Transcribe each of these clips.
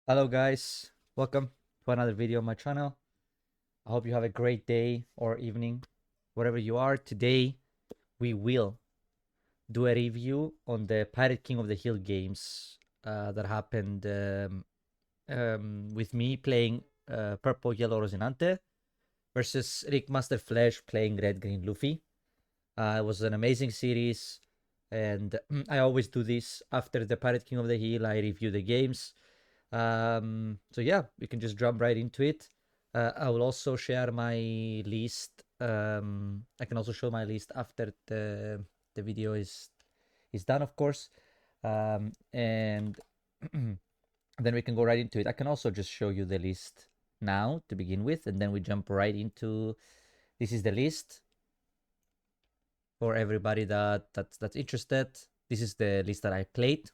Hello guys, welcome to another video on my channel. I hope you have a great day or evening, wherever you are. Today, we will do a review on the Pirate King of the Hill games that happened with me playing Purple Yellow Rosinante versus Ricmasterflash playing Red Green Luffy. It was an amazing series, and I always do this after the Pirate King of the Hill. I review the games. So yeah, we can just jump right into it. I will also share my list. I can also show my list after the video is done, of course. And then we can go right into it. I can also just show you the list now to begin with, and then we jump right into. This is the list for everybody that's interested. This is the list that I played.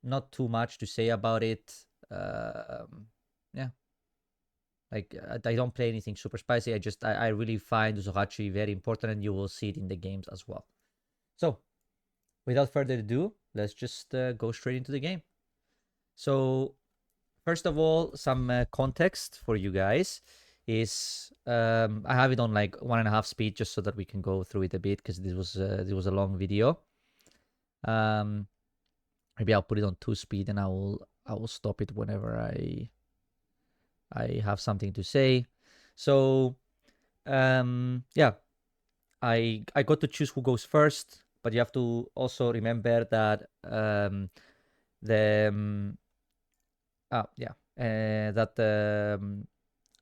Not too much to say about it. Yeah, like I don't play anything super spicy. I really find Usohachi very important, and you will see it in the games as well. So, without further ado, let's just go straight into the game. So, first of all, some context for you guys is I have it on like 1.5 speed just so that we can go through it a bit because this was a long video. Maybe I'll put it on 2 speed and I will stop it whenever I have something to say. So yeah, I got to choose who goes first, but you have to also remember that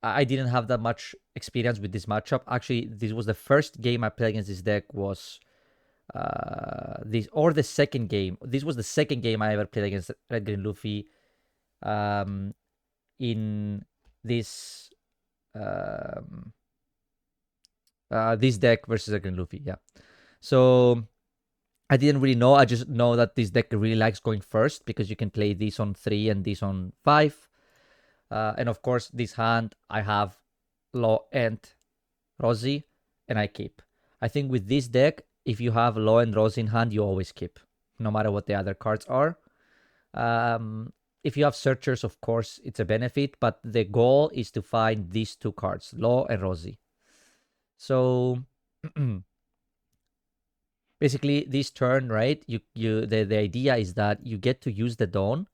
I didn't have that much experience with this matchup. Actually, this was the first game I played against this deck. Was the second game. This was the second game I ever played against Red Green Luffy. In this this deck versus Red Green Luffy, yeah. So I didn't really know. I just know that this deck really likes going first because you can play this on 3 and this on 5. And of course, this hand I have Law and Rosie, and I keep. I think with this deck, if you have Law and Rosie in hand, you always keep, no matter what the other cards are. If you have Searchers, of course, it's a benefit, but the goal is to find these two cards, Law and Rosie. So basically, this turn, right? The idea is that you get to use the Dawn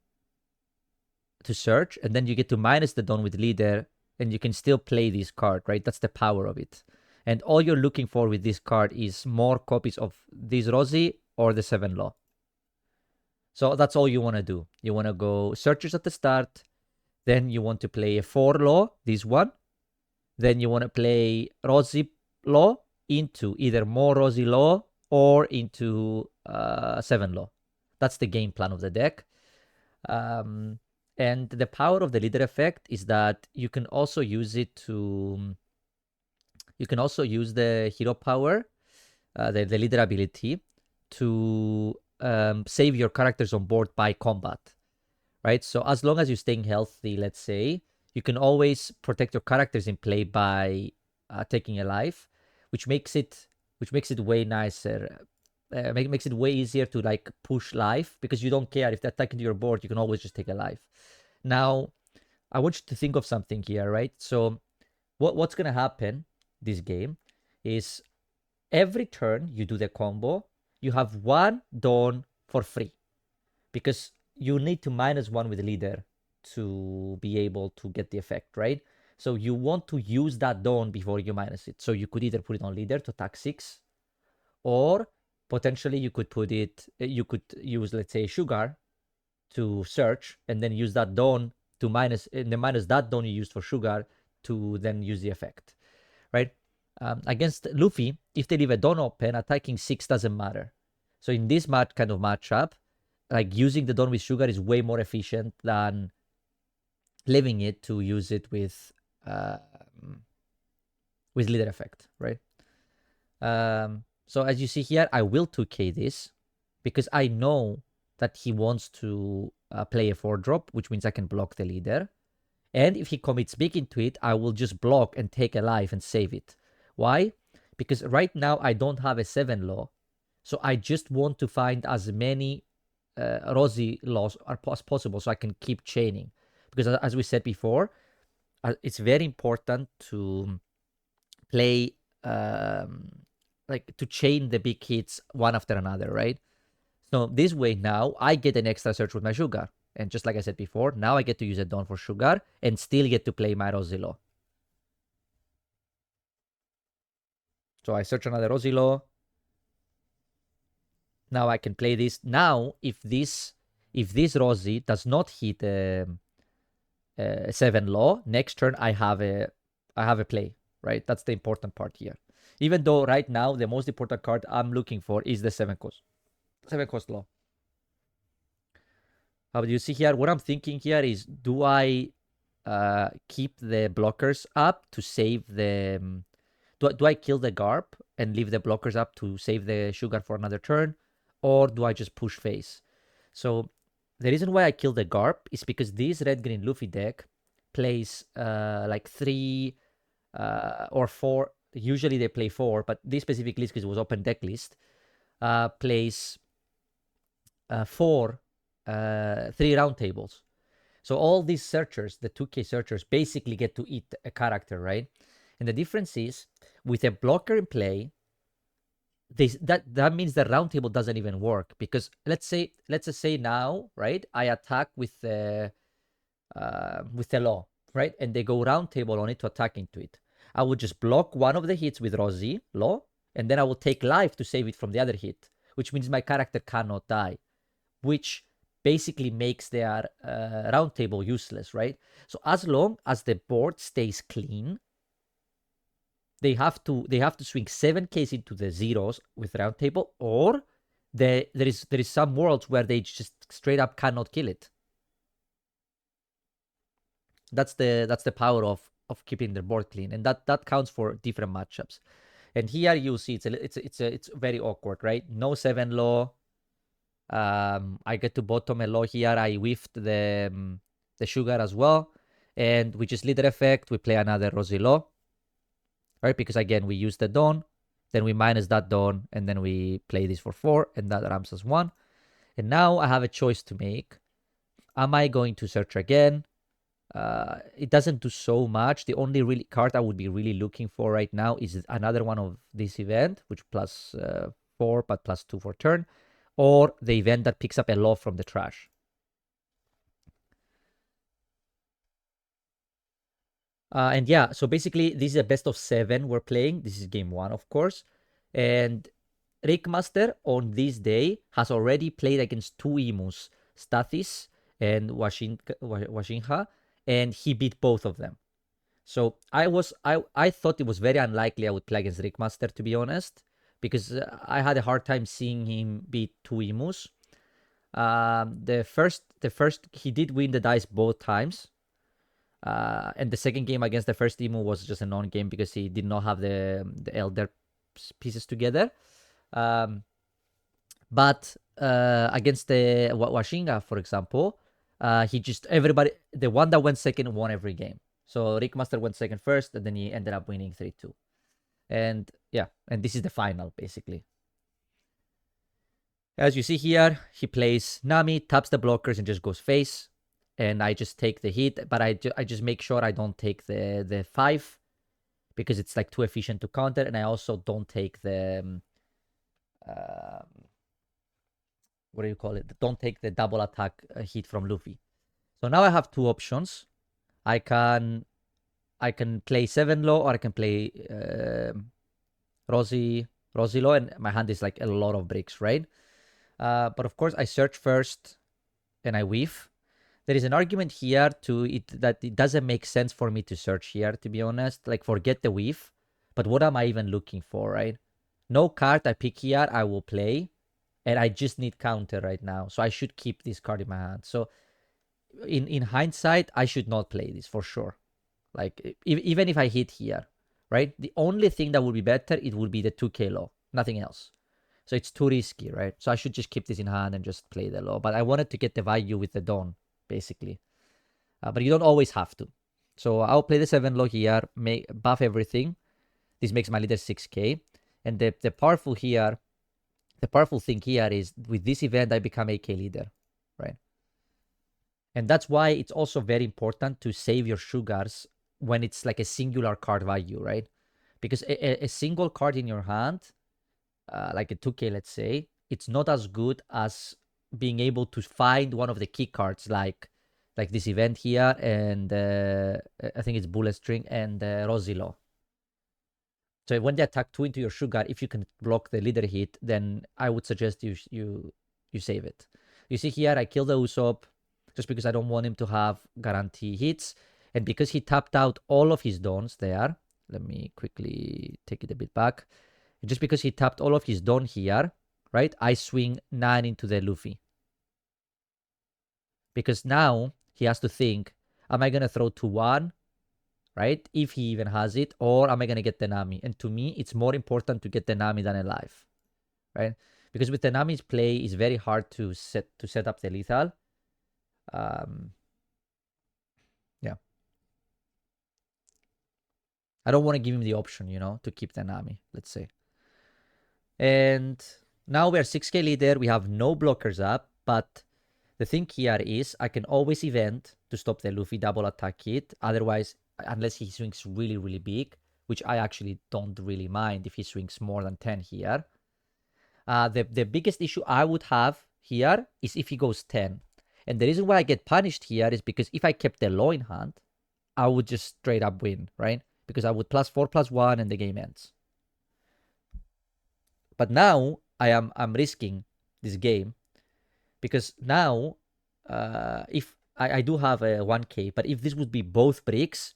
to search, and then you get to minus the Dawn with Leader, and you can still play this card, right? That's the power of it. And all you're looking for with this card is more copies of this Rosie or the 7 Law. So that's all you want to do. You want to go Searchers at the start, then you want to play a 4 Law, this one. Then you want to play Rosie Law into either more Rosie Law or into 7 Law. That's the game plan of the deck. And the power of the leader effect is that you can also use it to. You can also use the hero power, the leader ability, to save your characters on board by combat, right? So as long as you're staying healthy, let's say, you can always protect your characters in play by taking a life, which makes it way nicer. Makes it way easier to like push life because you don't care if they attack into your board. You can always just take a life. Now, I want you to think of something here, right? So, what's gonna happen this game is every turn you do the combo, you have 1 Dawn for free because you need to -1 with leader to be able to get the effect, right? So you want to use that Dawn before you minus it. So you could either put it on leader to attack 6, or potentially you could put it, you could use, let's say, Sugar to search and then use that Dawn to minus, and then minus that Dawn you used for Sugar to then use the effect, right? Against Luffy, if they leave a Dawn open, attacking 6 doesn't matter. So in this kind of matchup, like using the Dawn with Sugar is way more efficient than leaving it to use it with leader effect, right? So as you see here, I will 2k this because I know that he wants to play a 4-drop, which means I can block the leader. And if he commits big into it, I will just block and take a life and save it. Why? Because right now I don't have a 7 Law. So I just want to find as many Rosie laws as possible, so I can keep chaining. Because as we said before, it's very important to play like to chain the big hits one after another, right? So this way now I get an extra search with my sugar. And just like I said before, now I get to use a Dawn for sugar and still get to play my Rosilo. So I search another Rosilo. Now I can play this. Now, if this Rosie does not hit 7 law, next turn I have a play, right? That's the important part here. Even though right now the most important card I'm looking for is the 7 cost. 7 cost law. How do you see here? What I'm thinking here is, do I keep the blockers up to save the... do I kill the Garp and leave the blockers up to save the sugar for another turn? Or do I just push face? So the reason why I kill the Garp is because this red-green Luffy deck plays like 3 or 4. Usually they play 4, but this specific list, because it was open deck list, plays 4 3 round tables. So all these searchers, the 2K searchers, basically get to eat a character, right? And the difference is, with a blocker in play, that means the round table doesn't even work, because let's just say now, right, I attack with the law, right, and they go round table on it to attack into it. I would just block one of the hits with Rosie law, and then I will take life to save it from the other hit, which means my character cannot die, which basically makes their round table useless, right? So as long as the board stays clean, they have to swing 7Ks into the zeros with round table, or there is some worlds where they just straight up cannot kill it. That's the power of keeping the board clean, and that counts for different matchups. And here you see it's very awkward, right? No 7 law. I get to bottom a law here. I whiffed the sugar as well, and we just leader effect. We play another Rosie law, right? Because again, we use the Dawn, then we minus that Dawn, and then we play this for 4, and that ramps as 1. And now I have a choice to make. Am I going to search again? It doesn't do so much. The only really card I would be really looking for right now is another one of this event, which plus 4, but plus 2 for turn, or the event that picks up a law from the trash. And yeah, so basically this is a best of 7 we're playing. This is game 1, of course. And Ricmaster on this day has already played against 2 Emus, Stathis and Washinha, and he beat both of them. So I thought it was very unlikely I would play against Ricmaster, to be honest, because I had a hard time seeing him beat 2 Emus. The first he did win the dice both times. And the second game against the first Emu was just a non-game because he did not have the Elder pieces together. But against the Washinga, for example, the one that went second won every game. So Ricmaster went second first, and then he ended up winning 3-2. And yeah, and this is the final, basically. As you see here, he plays Nami, taps the blockers, and just goes face. And I just take the hit, but I just make sure I don't take the 5, because it's like too efficient to counter, and I also don't take the what do you call it? Don't take the double attack hit from Luffy. So now I have 2 options. I can play 7 law, or I can play Rosie law, and my hand is like a lot of bricks, right? But of course I search first and I whiff. There is an argument here that it doesn't make sense for me to search here, to be honest. Like, forget the whiff, but what am I even looking for, right? No card I pick here I will play, and I just need counter right now, so I should keep this card in my hand. So in hindsight, I should not play this for sure. Like, even if I hit here, right? The only thing that would be better, it would be the 2K law, nothing else. So it's too risky, right? So I should just keep this in hand and just play the law. But I wanted to get the value with the Dawn, basically. But you don't always have to. So I'll play the 7 law here, buff everything. This makes my leader 6K. And the powerful here the powerful thing here is with this event, I become AK leader, right? And that's why it's also very important to save your sugars when it's like a singular card value, right? Because a single card in your hand, like a 2K, let's say, it's not as good as being able to find one of the key cards, like this event here, and I think it's Bullet String and Rosilo. So when they attack 2 into your sugar, if you can block the leader hit, then I would suggest you save it. You see here, I kill the Usopp just because I don't want him to have guarantee hits, and because he tapped out all of his dons there. Let me quickly take it a bit back. Just because he tapped all of his don here, right? I swing 9 into the Luffy. Because now he has to think, am I going to throw 2-1, right? If he even has it, or am I going to get the Nami? And to me, it's more important to get the Nami than a life, right? Because with the Nami's play, it's very hard to set up the lethal. Yeah. I don't want to give him the option, to keep the Nami, let's say. And now we are 6k leader. We have no blockers up, but the thing here is I can always event to stop the Luffy double attack hit. Otherwise, unless he swings really, really big, which I actually don't really mind if he swings more than 10 here. The biggest issue I would have here is if he goes 10. And the reason why I get punished here is because if I kept the law in hand, I would just straight up win, right? Because I would +4/+1 and the game ends. But now I'm risking this game because now if I do have a 1k, but if this would be both bricks,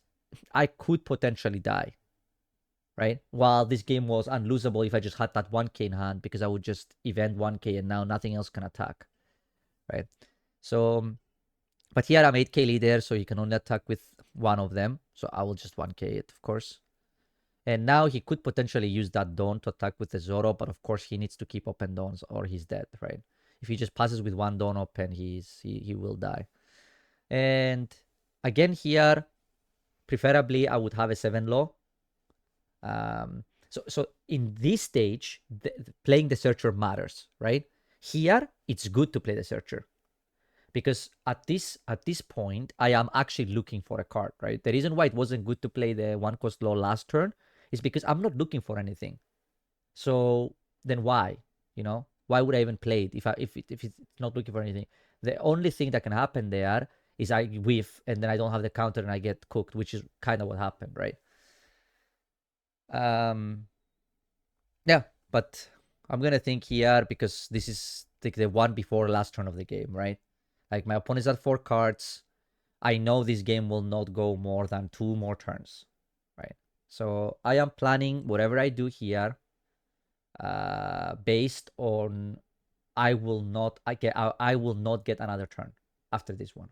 I could potentially die, right? While this game was unlosable if I just had that 1k in hand, because I would just event 1k and now nothing else can attack, right? So, but here I'm 8k leader, so he can only attack with one of them. So I will just 1k it, of course. And now he could potentially use that Dawn to attack with the Zoro, but of course he needs to keep open Dawns or he's dead, right? If he just passes with one Dawn open, he will die. And again here, preferably I would have a 7 law. So in this stage, playing the Searcher matters, right? Here, it's good to play the Searcher. Because at this point, I am actually looking for a card, right? The reason why it wasn't good to play the 1-cost law last turn is because I'm not looking for anything. So then why? Why would I even play it if it's not looking for anything? The only thing that can happen there is I whiff and then I don't have the counter and I get cooked, which is kind of what happened, right? Yeah, but I'm gonna think here because this is like the one before last turn of the game, right? Like my opponent's at 4 cards. I know this game will not go more than 2 more turns, right? So I am planning whatever I do here based on I will not get another turn after this one.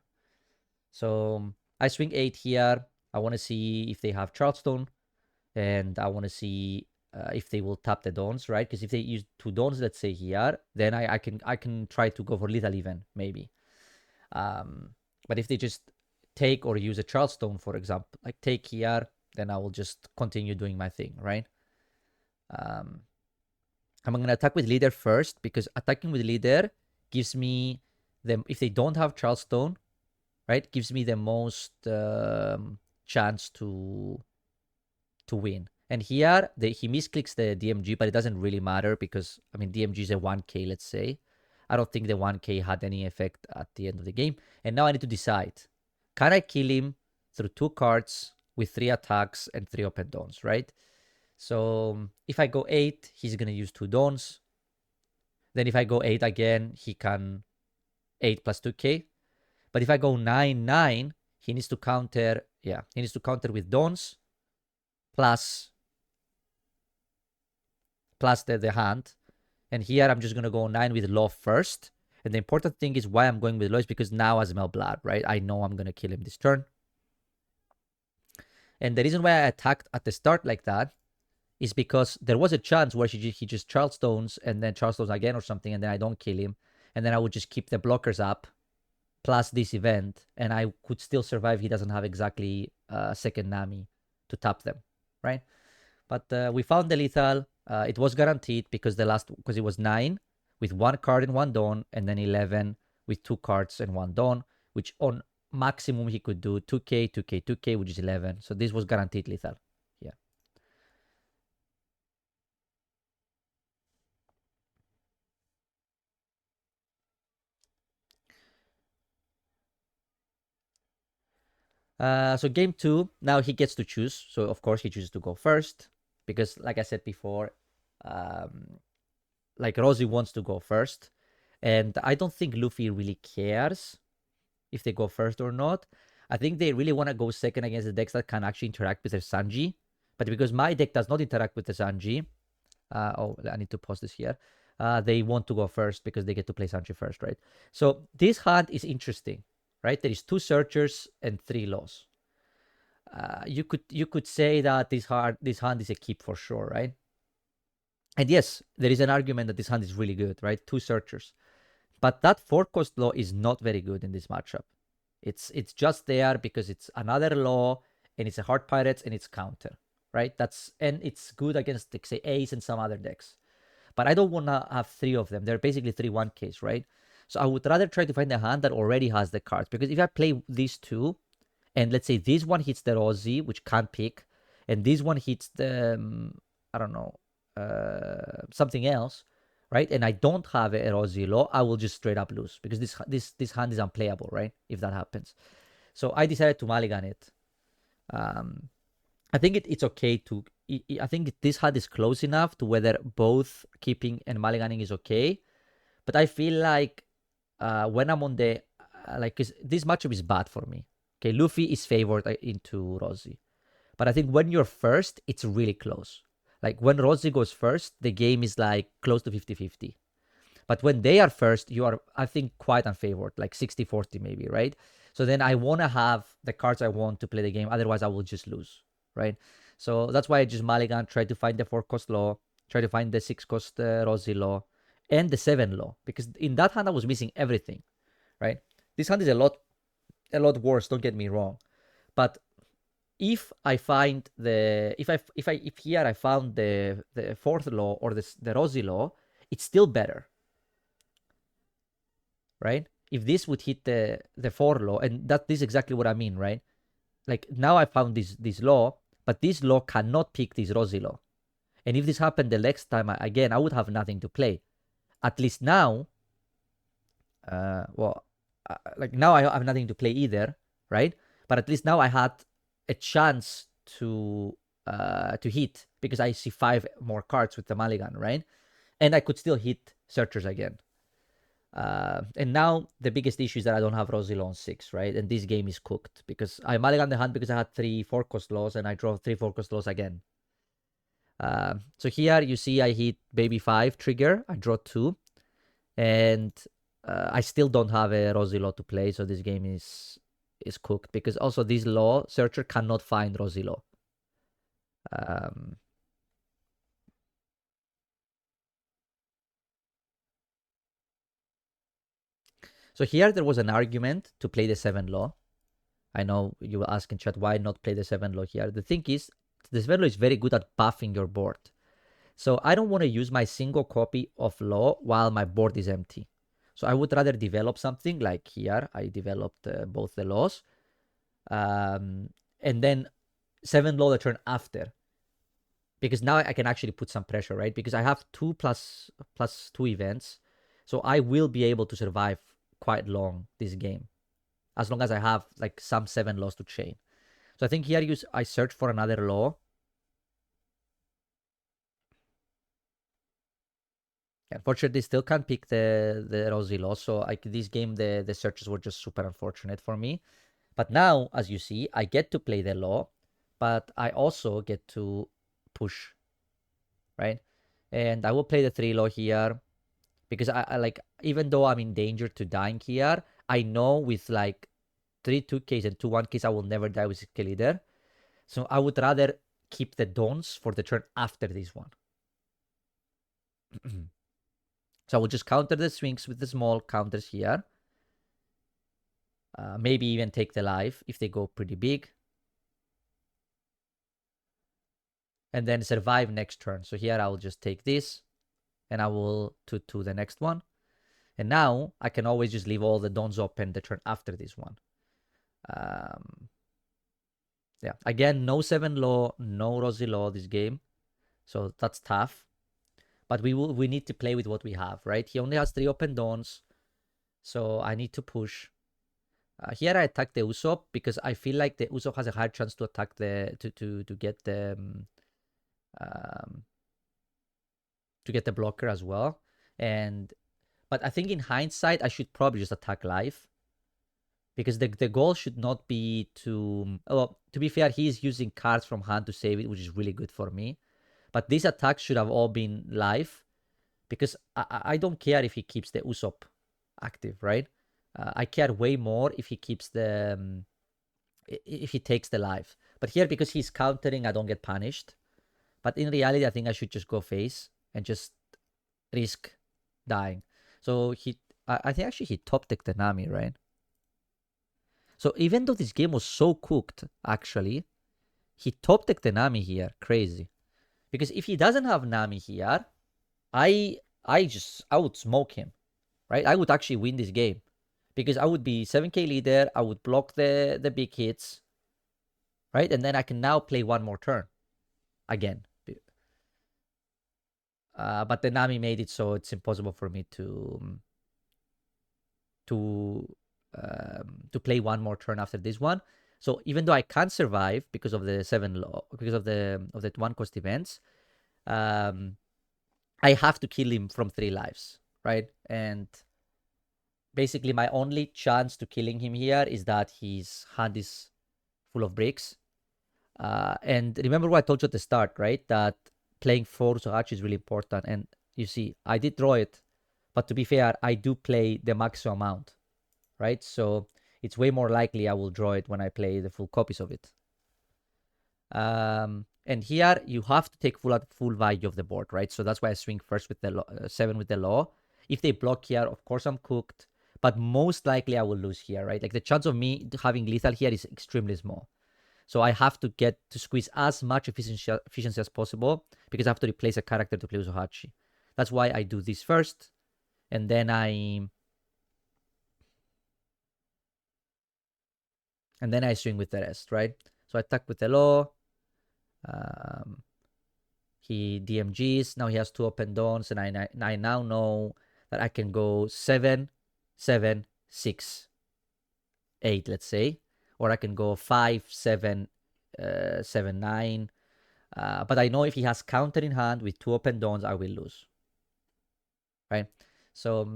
So I swing 8 here. I want to see if they have Charleston, and I want to see if they will tap the Dawns, right? Because if they use 2 Dawns, let's say here, then I can try to go for lethal even, maybe. But if they just take or use a Charleston, for example, like take here, then I will just continue doing my thing, right? I'm going to attack with leader first because attacking with leader gives me them, if they don't have Charleston, right, gives me the most chance to win. And here, he misclicks the DMG, but it doesn't really matter because, I mean, DMG is a 1k, let's say. I don't think the 1k had any effect at the end of the game. And now I need to decide. Can I kill him through 2 cards with 3 attacks and 3 open dawns, right? So if I go 8, he's going to use 2 dawns. Then if I go 8 again, he can 8 plus 2k. But if I go 9, 9, he needs to counter, he needs to counter with dawns plus the hand. And here I'm just going to go 9 with law first. And the important thing is why I'm going with law is because now I smell blood, right? I know I'm going to kill him this turn. And the reason why I attacked at the start like that is because there was a chance where he just Charlestones and then Charlestones again or something, and then I don't kill him. And then I would just keep the blockers up plus this event, and I could still survive. He doesn't have exactly second Nami to tap them, right? But we found the lethal. It was guaranteed because because it was 9 with 1 card and 1 dawn, and then 11 with 2 cards and 1 dawn, which on maximum he could do 2k, 2k, 2k, which is 11. So this was guaranteed lethal. Yeah. So game 2, now he gets to choose. So of course he chooses to go first because, like I said before, like Rosie wants to go first, and I don't think Luffy really cares if they go first or not. I think they really want to go second against the decks that can actually interact with their Sanji. But because my deck does not interact with the Sanji, oh, I need to pause this here. They want to go first because they get to play Sanji first, right? So this hand is interesting, right? There is 2 searchers and 3 laws. You could say that this hand is a keep for sure, right? And yes, there is an argument that this hand is really good, right? 2 searchers. But that 4-cost law is not very good in this matchup. It's just there because it's another law and it's a hard pirates and it's counter, right? And it's good against, like, say, ace and some other decks. But I don't want to have 3 of them. They're basically 3 1Ks, right? So I would rather try to find a hand that already has the cards, because if I play these 2, and let's say this one hits the Rosie, which can't pick, and this one hits the I don't know, something else, right? And I don't have a Rosie law, I will just straight up lose because this hand is unplayable, right? If that happens. So I decided to mulligan it. I think it's okay to. I think this hand is close enough to whether both keeping and mulliganing is okay. But I feel like when I'm on the this matchup is bad for me. Okay, Luffy is favored into Rosie, but I think when you're first, it's really close. Like when Rosie goes first, the game is like close to 50-50. But when they are first, you are, I think, quite unfavored, like 60-40 maybe, right? So then I want to have the cards I want to play the game. Otherwise, I will just lose, right? So that's why I just mulligan, try to find the 4-cost law, try to find the 6-cost Rosie law, and the 7 law. Because in that hand, I was missing everything, right? This hand is a lot worse, don't get me wrong. But if I find if here I found the 4th law or the Rosie law, it's still better, right? If this would hit the 4 law, and this is exactly what I mean, right? Like now I found this law, but this law cannot pick this Rosie law. And if this happened the next time, again, I would have nothing to play. At least now, like now I have nothing to play either, right? But at least now I had a chance to hit because I see 5 more cards with the mulligan, right? And I could still hit searchers again. And now the biggest issue is that I don't have Rosie on 6, right? And this game is cooked because I mulligan the hand because I had 3 4-cost laws and I draw 3 4-cost laws again. So here you see I hit baby 5 trigger, I draw 2, and I still don't have a Rosie law to play, so this game is cooked because also this law searcher cannot find Rosie law. So here there was an argument to play the 7 law. I know you will ask in chat why not play the 7 law here. The thing is, the 7 law is very good at buffing your board. So I don't want to use my single copy of law while my board is empty. So I would rather develop something like here. I developed both the laws. And then 7 law the turn after. Because now I can actually put some pressure, right? Because I have 2 plus 2 events. So I will be able to survive quite long this game. As long as I have like some 7 laws to chain. So I think here I search for another law. Unfortunately, still can't pick the Rosie law. So like this game, the searches were just super unfortunate for me. But now, as you see, I get to play the law, but I also get to push, right? And I will play the 3 law here because I like, even though I'm in danger to dying here, I know with like 3 2Ks and 2 1Ks, I will never die with skill leader. So I would rather keep the dons for the turn after this one. So I will just counter the swings with the small counters here. Maybe even take the life if they go pretty big. and then survive next turn. So here I will just take this, and I will to the next one. And now I can always just leave all the dons open the turn after this one. Yeah, again, no 7 law, no Rosy law this game. So that's tough. But we need to play with what we have, right? He only has 3 open dons. So I need to push. Here I attack the Usopp because I feel like the Usopp has a higher chance to attack to get the to get the blocker as well. But I think in hindsight I should probably just attack life, because the goal should not be to, well, to be fair, he is using cards from hand to save it, which is really good for me. But these attacks should have all been life, because I don't care if he keeps the Usopp active, right? I care way more if he keeps the if he takes the life. But here, because he's countering, I don't get punished. But in reality, I think I should just go face and just risk dying. So I think actually he top decked the Nami, right? So even though this game was so cooked, actually, he top decked the Nami here. Crazy. Because if he doesn't have Nami here, I would smoke him, right? I would actually win this game, because I would be 7k leader. I would block the big hits, right? And then I can now play one more turn again. But the Nami made it so it's impossible for me to play one more turn after this one. So even though I can't survive because of the 7 law, because of the 1 cost events, I have to kill him from 3 lives, right? And basically my only chance to killing him here is that his hand is full of bricks. And remember what I told you at the start, right? That playing 4 Sohachi is really important. And you see, I did draw it, but to be fair, I do play the maximum amount, right? So it's way more likely I will draw it when I play the full copies of it. And here you have to take full value of the board, right? So that's why I swing first with the 7 with the law. If they block here, of course I'm cooked, but most likely I will lose here, right? Like the chance of me having lethal here is extremely small. So I have to get to squeeze as much efficiency as possible, because I have to replace a character to play Usohachi. That's why I do this first, and then I swing with the rest, right? So I attack with the law. He DMGs. Now he has 2 open dons, and I now know that I can go 7, 7, 6, 8, let's say. Or I can go 5, 7, 7, 9. But I know if he has counter in hand with 2 open dons, I will lose. Right? So,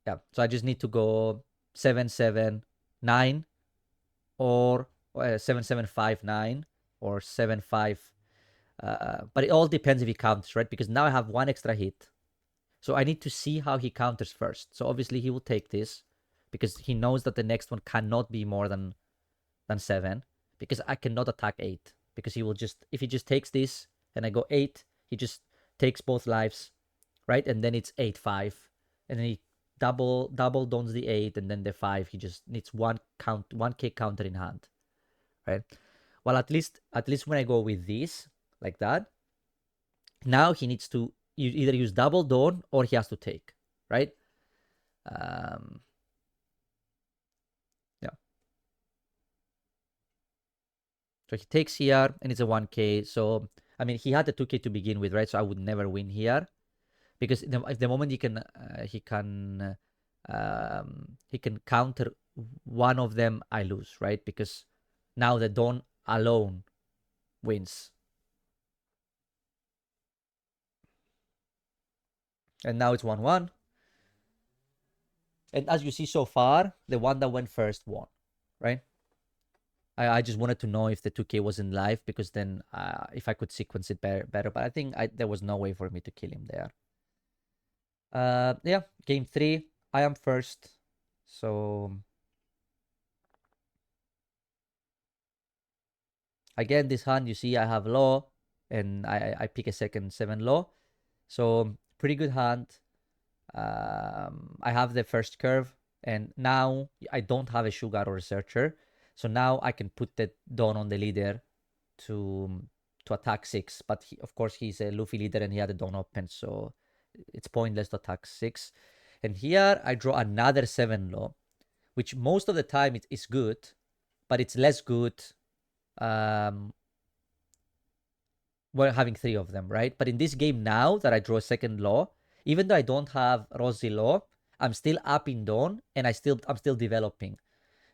yeah. So I just need to go 7, 7, 9, or 7, 7, 5, 9, or 7, 5. But it all depends if he counters, right? Because now I have 1 extra hit. So I need to see how he counters first. So obviously he will take this, because he knows that the next one cannot be more than 7, because I cannot attack 8, because he will just, if he just takes this and I go 8, he just takes both lives, right? And then it's 8, 5, and then he double dons the 8, and then the 5, he just needs 1k counter in hand, right? Well, at least when I go with this like that, now he needs to either use double don or he has to take, right? Yeah. So he takes here, and it's a 1k. So I mean, he had the 2k to begin with, right? So I would never win here, because if the moment he can counter one of them, I lose, right? Because now the don alone wins. And now it's 1-1. And as you see so far, the one that went first won, right? I just wanted to know if the 2k was in live, because then if I could sequence it better. But I think there was no way for me to kill him there. Yeah, game 3. I am first. So again, this hand, you see I have law, and I pick a second 7 law. So pretty good hand. I have the first curve, and now I don't have a Sugar or a Searcher. So now I can put the Dawn on the leader to to attack 6, but of course he's a Luffy leader and he had the Dawn open, so it's pointless to attack 6. And here I draw another 7 low, which most of the time it is good, but it's less good we're having 3 of them, right? But in this game now that I draw a second law, even though I don't have Rosy law, I'm still up in Dawn and I'm still developing.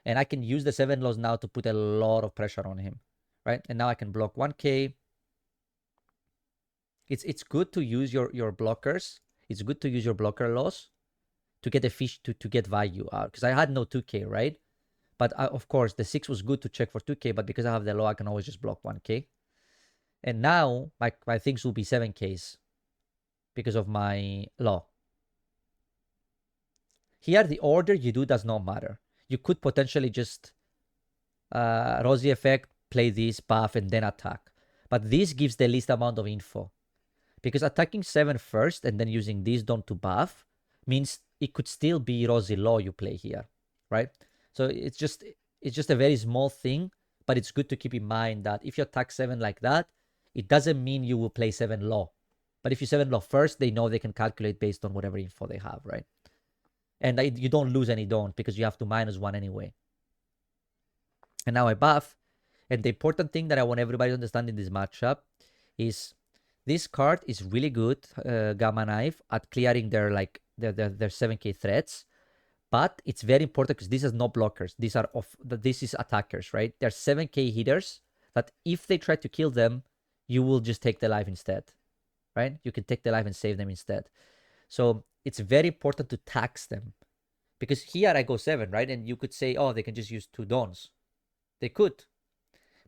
And I can use the 7 laws now to put a lot of pressure on him, right? And now I can block 1k. It's good to use your blockers. It's good to use your blocker laws to get a fish to get value out. Because I had no 2k, right? But of course, the 6 was good to check for 2k, but because I have the law, I can always just block 1k. And now my things will be 7Ks because of my law. Here, the order you do does not matter. You could potentially just Rosy effect, play this, buff, and then attack. But this gives the least amount of info. Because attacking 7 first and then using this Dawn to buff means it could still be Rosy law you play here, right? So it's just a very small thing, but it's good to keep in mind that if you attack 7 like that, it doesn't mean you will play 7 law. But if you 7 law first, they know they can calculate based on whatever info they have, right? And you don't lose any Dawn because you have to -1 anyway. And now I buff. And the important thing that I want everybody to understand in this matchup is this card is really good, Gamma Knife, at clearing their 7k threats. But it's very important because these are not blockers. This is attackers, right? They're 7k hitters that if they try to kill them, you will just take the life instead, right? You can take the life and save them instead. So it's very important to tax them. Because here I go 7, right? And you could say, oh, they can just use 2 Dawns. They could.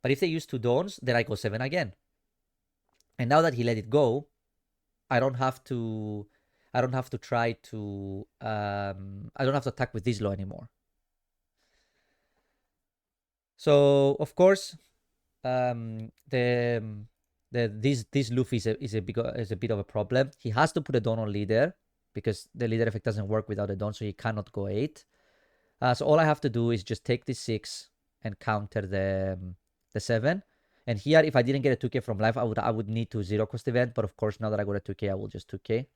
But if they use 2 Dawns, then I go 7 again. And now that he let it go, I don't have to try to I don't have to attack with this law anymore. So of course, this Luffy is a bit of a problem. He has to put a Dawn on leader because the leader effect doesn't work without a Dawn, so he cannot go 8. So all I have to do is just take this 6 and counter the 7. And here, if I didn't get a 2k from life, I would need to 0 cost event. But of course, now that I got a 2k, I will just 2k.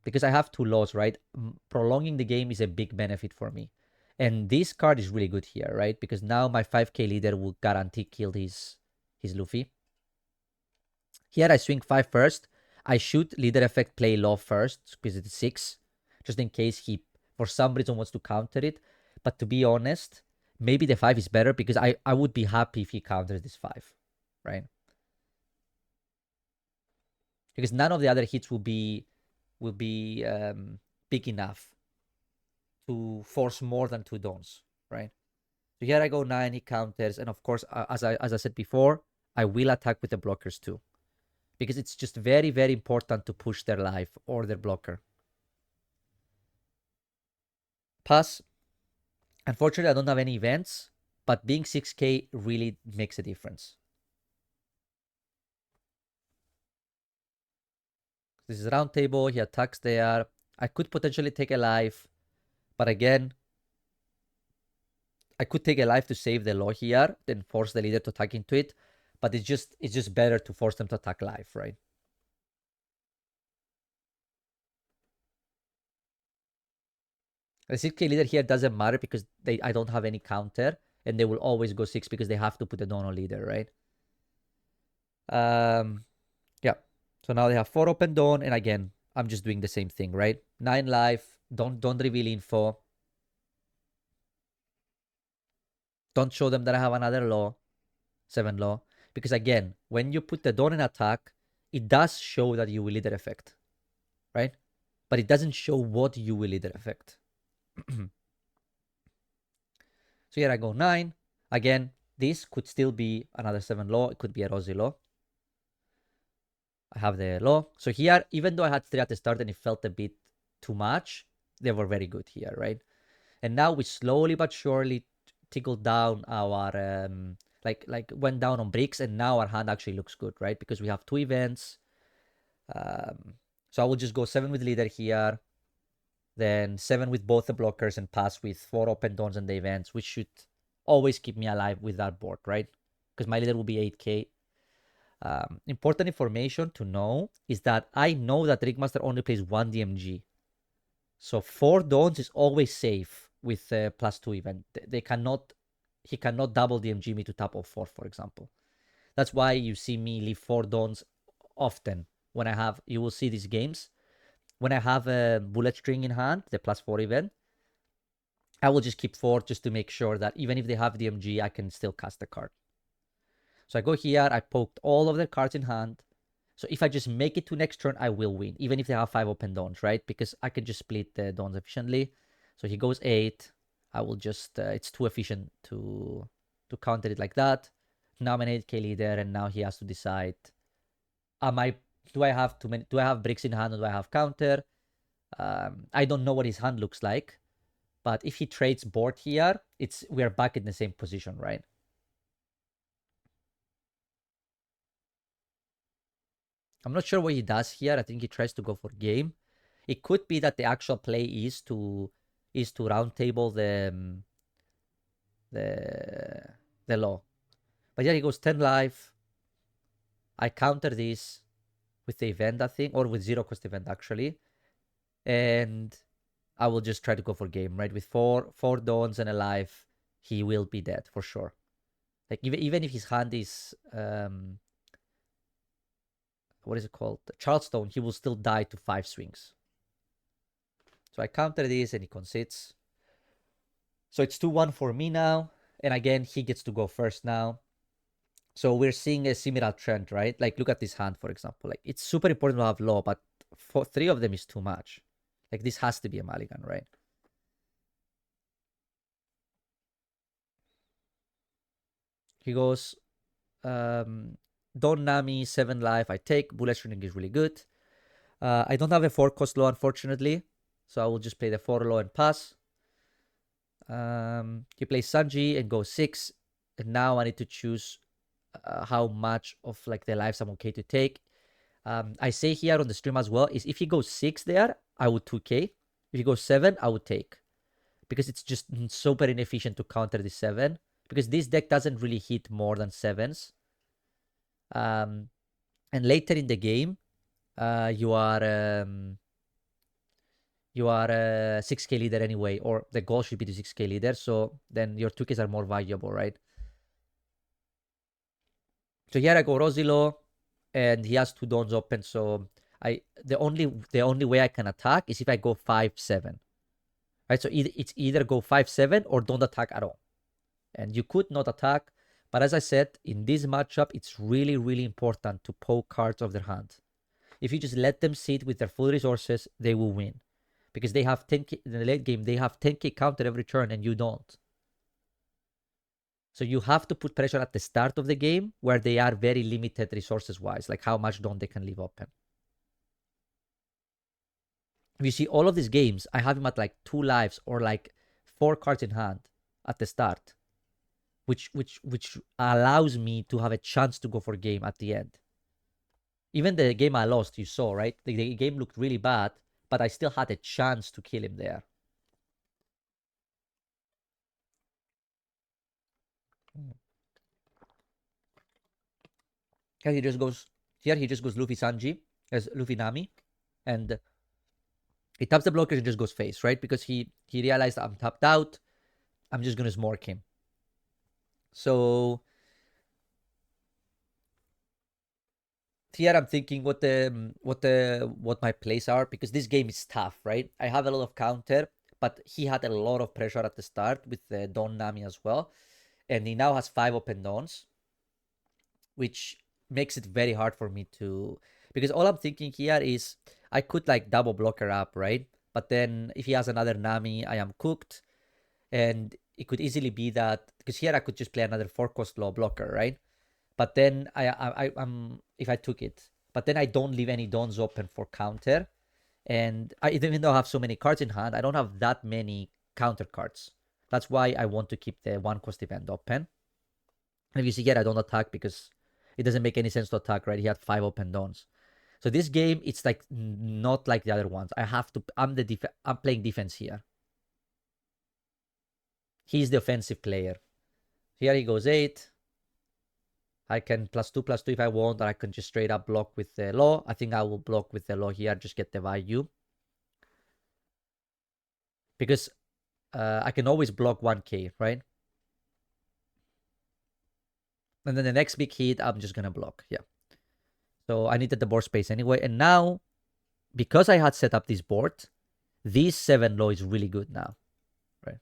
Because I have 2 laws, right? Prolonging the game is a big benefit for me. And this card is really good here, right? Because now my 5k leader will guarantee kill his Luffy. Here I swing 5 first. I shoot leader effect play law first because it's 6. Just in case he, for some reason, wants to counter it. But to be honest, maybe the 5 is better because I would be happy if he counters this 5, right? Because none of the other hits will be big enough to force more than 2 Dawns, right? So here I go 9, he counters, and of course, as I said before, I will attack with the blockers too. Because it's just very, very important to push their life or their blocker. Pass. Unfortunately, I don't have any events, but being 6k really makes a difference. This is round table, he attacks there. I could potentially take a life, but again, I could take a life to save the law here, then force the leader to attack into it. But it's just better to force them to attack life, right? The 6k leader here doesn't matter because I don't have any counter, and they will always go 6 because they have to put a Dono leader, right? Yeah. So now they have 4 open Dawn, and again, I'm just doing the same thing, right? 9 life, don't reveal info. Don't show them that I have another law, 7 law. Because again, when you put the Dawn in attack, it does show that you will leader effect, right? But it doesn't show what you will leader effect. So here I go 9. Again, this could still be another 7 law. It could be a Rosy law. I have the law. So here, even though I had 3 at the start and it felt a bit too much, they were very good here, right? And now we slowly but surely tickled down our like went down on bricks, and now our hand actually looks good, right? Because we have 2 events. So I will just go 7 with leader here, then 7 with both the blockers, and pass with 4 open dawns and the events, which should always keep me alive with that board, right? Because my leader will be 8k. Important information to know is that I know that Ricmaster only plays one DMG. So 4 Dawns is always safe with +2 event. He cannot double DMG me to tap of 4, for example. That's why you see me leave 4 Dawns often. When I have, you will see these games. When I have a bullet string in hand, the +4 event, I will just keep 4 just to make sure that even if they have DMG, I can still cast the card. So I go here, I poked all of the cards in hand. So if I just make it to next turn, I will win, even if they have 5 open Dawns, right? Because I can just split the Dawns efficiently. So he goes 8. I will just, it's too efficient to counter it like that. Now I'm an 8k leader, and now he has to decide, do I have too many, do I have bricks in hand, or do I have counter? I don't know what his hand looks like, but if he trades board here, we're back in the same position, right? I'm not sure what he does here. I think he tries to go for game. It could be that the actual play is to round table the law. But yeah, he goes 10 life. I counter this with the event, I think, or with 0 cost event actually. And I will just try to go for game, right? With four Dawns and a life, he will be dead for sure. Like even if his hand is what is it called? Charleston, he will still die to 5 swings. So I counter this and he concedes. So it's 2-1 for me now. And again, he gets to go first now. So we're seeing a similar trend, right? Like look at this hand, for example. Like it's super important to have low, but for 3 of them is too much. Like this has to be a mulligan, right? He goes Don Nami, 7 life. I take. Bullet Shrinking is really good. I don't have a 4 cost low, unfortunately. So I will just play the 4 low and pass. He plays Sanji and goes 6. And now I need to choose how much of like the lives I'm okay to take. I say here on the stream as well is if he goes 6 there, I would 2k. If he goes 7, I would take. Because it's just super inefficient to counter the 7. Because this deck doesn't really hit more than 7s. And later in the game, you are a 6k leader anyway, or the goal should be to 6k leader, so then your 2ks are more valuable, right? So here I go Rosilo, and he has 2 Dawns open, so the only way I can attack is if I go 5-7. Right? So it's either go 5-7 or don't attack at all. And you could not attack, but as I said, in this matchup, it's really, really important to poke cards off their hand. If you just let them sit with their full resources, they will win. Because they have 10k in the late game, they have 10k counter every turn and you don't. So you have to put pressure at the start of the game where they are very limited resources wise, like how much don't they can leave open. If you see all of these games, I have him at like 2 lives or like 4 cards in hand at the start, which allows me to have a chance to go for game at the end. Even the game I lost, you saw, right? The game looked really bad, but I still had a chance to kill him there. Here he just goes Luffy Sanji as Luffy Nami, and he taps the blockers and just goes face, right? Because he realized I'm tapped out. I'm just gonna smork him. So here I'm thinking what my plays are, because this game is tough, right? I have a lot of counter, but he had a lot of pressure at the start with the Don Nami as well, and he now has 5 open Dons, which makes it very hard for me to, because all I'm thinking here is I could like double blocker up, right? But then if he has another Nami, I am cooked, and it could easily be that, because here I could just play another 4 cost low blocker, right? But then I'm if I took it, but then I don't leave any Dons open for counter, and even though I have so many cards in hand, I don't have that many counter cards. That's why I want to keep the 1 cost event open. And if you see here, I don't attack because it doesn't make any sense to attack, right? He had 5 open Dons. So this game, it's like not like the other ones. I have to. I'm playing defense here. He's the offensive player. Here he goes 8. I can +2/+2 if I want, or I can just straight up block with the law. I think I will block with the law here, just get the value. Because I can always block 1k, right? And then the next big hit, I'm just going to block. Yeah. So I needed the board space anyway. And now, because I had set up this board, this 7 law is really good now, right?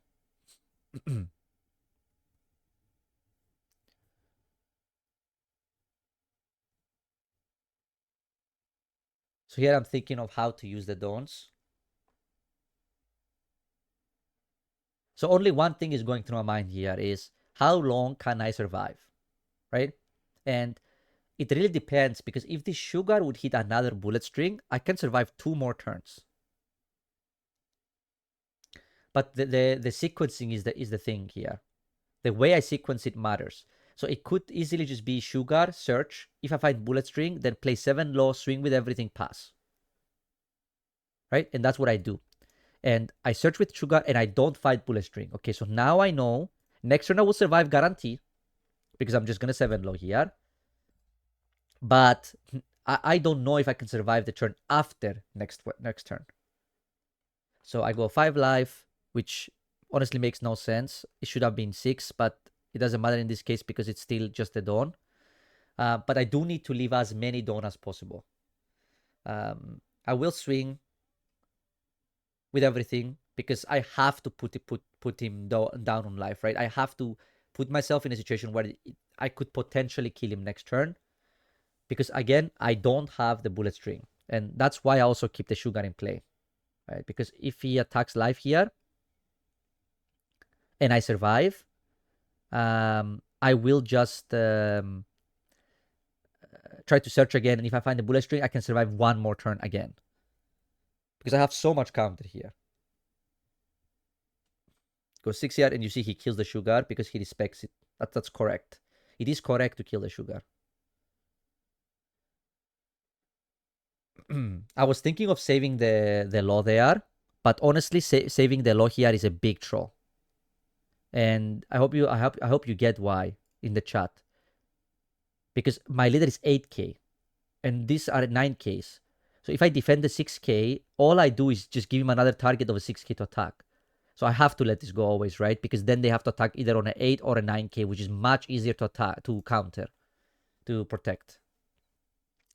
So here I'm thinking of how to use the dawns. So only one thing is going through my mind here is how long can I survive, right? And it really depends, because if this sugar would hit another bullet string, I can survive 2 more turns. But the sequencing is the thing here. The way I sequence it matters. So it could easily just be sugar, search. If I find bullet string, then play 7 low, swing with everything, pass. Right? And that's what I do. And I search with sugar and I don't find bullet string. Okay, so now I know next turn I will survive guarantee, because I'm just going to 7 low here. But I don't know if I can survive the turn after next turn. So I go 5 life, which honestly makes no sense. It should have been 6, but it doesn't matter in this case because it's still just a dawn. But I do need to leave as many dawn as possible. I will swing with everything because I have to put him down on life, right? I have to put myself in a situation where I could potentially kill him next turn, because again, I don't have the bullet string. And that's why I also keep the sugar in play, right? Because if he attacks life here and I survive, I will just try to search again. And if I find the bullet string, I can survive 1 more turn again, because I have so much counter here. Go 6 here, and you see he kills the sugar because he respects it. That's correct. It is correct to kill the sugar. I was thinking of saving the law there, but honestly, saving the law here is a big troll. And I hope you get why in the chat. Because my leader is 8k, and these are 9ks. So if I defend the 6k, all I do is just give him another target of a 6k to attack. So I have to let this go always, right? Because then they have to attack either on an 8 or a 9k, which is much easier to attack, to counter, to protect.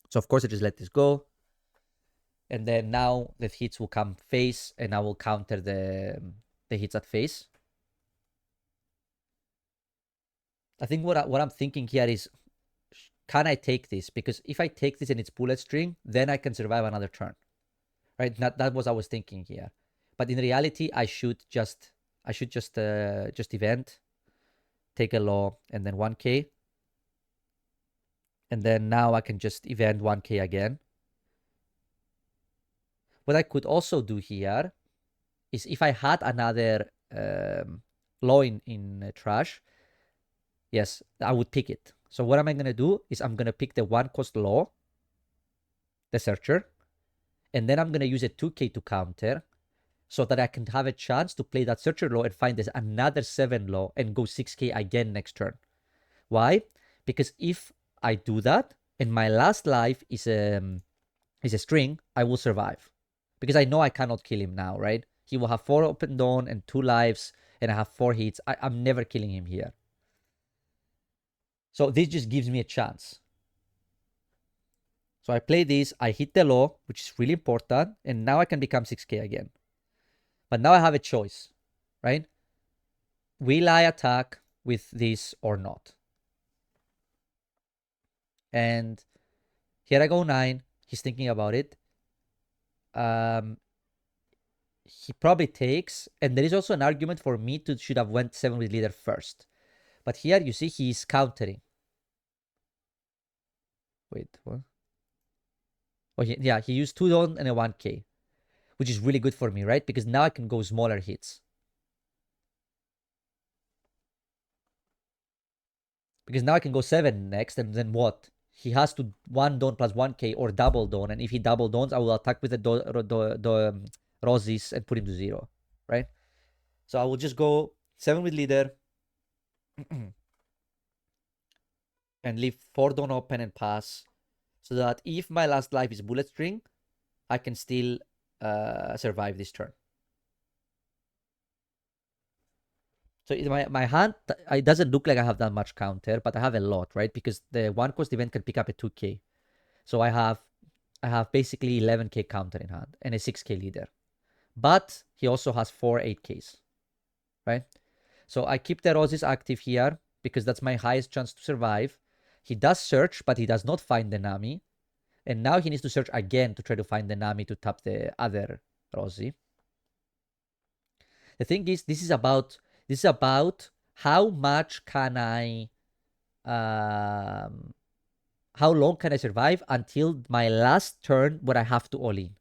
So of course I just let this go. And then now the hits will come face, and I will counter the hits at face. I think what I'm thinking here is, can I take this? Because if I take this and it's bullet string, then I can survive another turn, right? That was I was thinking here. But in reality, I should just event, take a law, and then 1k. And then now I can just event 1k again. What I could also do here is, if I had another law in trash, yes, I would pick it. So what am I going to do is I'm going to pick the 1 cost law, the searcher, and then I'm going to use a 2k to counter, so that I can have a chance to play that searcher law and find this another 7 law and go 6k again next turn. Why? Because if I do that and my last life is a string, I will survive. Because I know I cannot kill him now, right? He will have 4 open dawn and 2 lives, and I have 4 hits. I'm never killing him here. So this just gives me a chance. So I play this, I hit the law, which is really important, and now I can become 6k again. But now I have a choice, right? Will I attack with this or not? And here I go 9. He's thinking about it. He probably takes, and there is also an argument for me to should have went 7 with leader first. But here you see he's countering. Wait, what? Oh, yeah, he used 2 dawn and a 1k, which is really good for me, right? Because now I can go smaller hits. Because now I can go 7 next, and then what? He has to 1 dawn plus 1k or double dawn, and if he double dawns, I will attack with the Roses and put him to 0, right? So I will just go 7 with leader. and leave 4 Dawn open and pass, so that if my last life is bullet string, I can still survive this turn. So my hand, it doesn't look like I have that much counter, but I have a lot, right? Because the 1 cost event can pick up a 2k. So I have basically 11k counter in hand and a 6k leader. But he also has 4 8ks, right? So I keep the roses active here because that's my highest chance to survive. He does search, but he does not find the Nami. And now he needs to search again to try to find the Nami to tap the other Rosie. The thing is, this is about how much can I, how long can I survive until my last turn where I have to all in.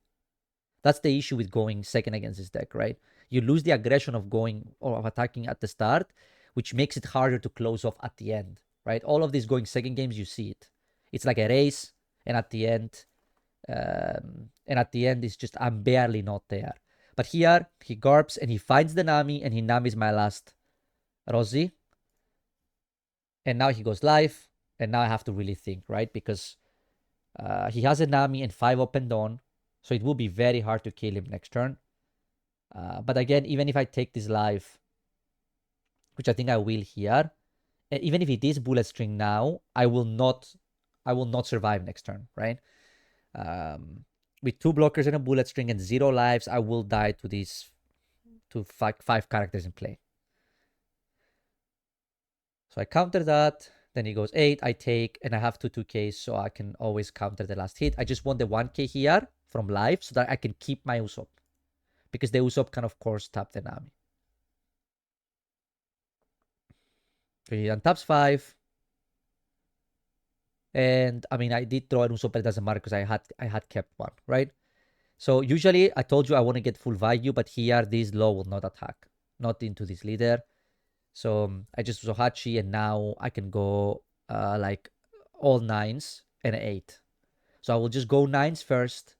That's the issue with going second against this deck, right? You lose the aggression of going or of attacking at the start, which makes it harder to close off at the end, right? All of these going second games, you see it. It's like a race, and at the end, it's just I'm barely not there. But here he garps and he finds the Nami, and he Nami's my last Rosie. And now he goes live, and now I have to really think, right? Because he has a Nami and 5 open Dawn, so it will be very hard to kill him next turn. But again, even if I take this live, which I think I will here, even if it is bullet string now, I will not survive next turn, right? With 2 blockers and a bullet string and 0 lives, I will die to these five characters in play. So I counter that. Then he goes 8, I take, and I have 2Ks, so I can always counter the last hit. I just want the 1K here from life so that I can keep my Usopp. Because the Usopp can, of course, tap the Nami. So he untaps 5. And, I mean, I did throw an Usopp, but it doesn't matter because I had kept 1, right? So usually, I told you I want to get full value, but here, this low will not attack. Not into this leader. So I just Zohachi, and now I can go like all 9s and 8. So I will just go 9s first,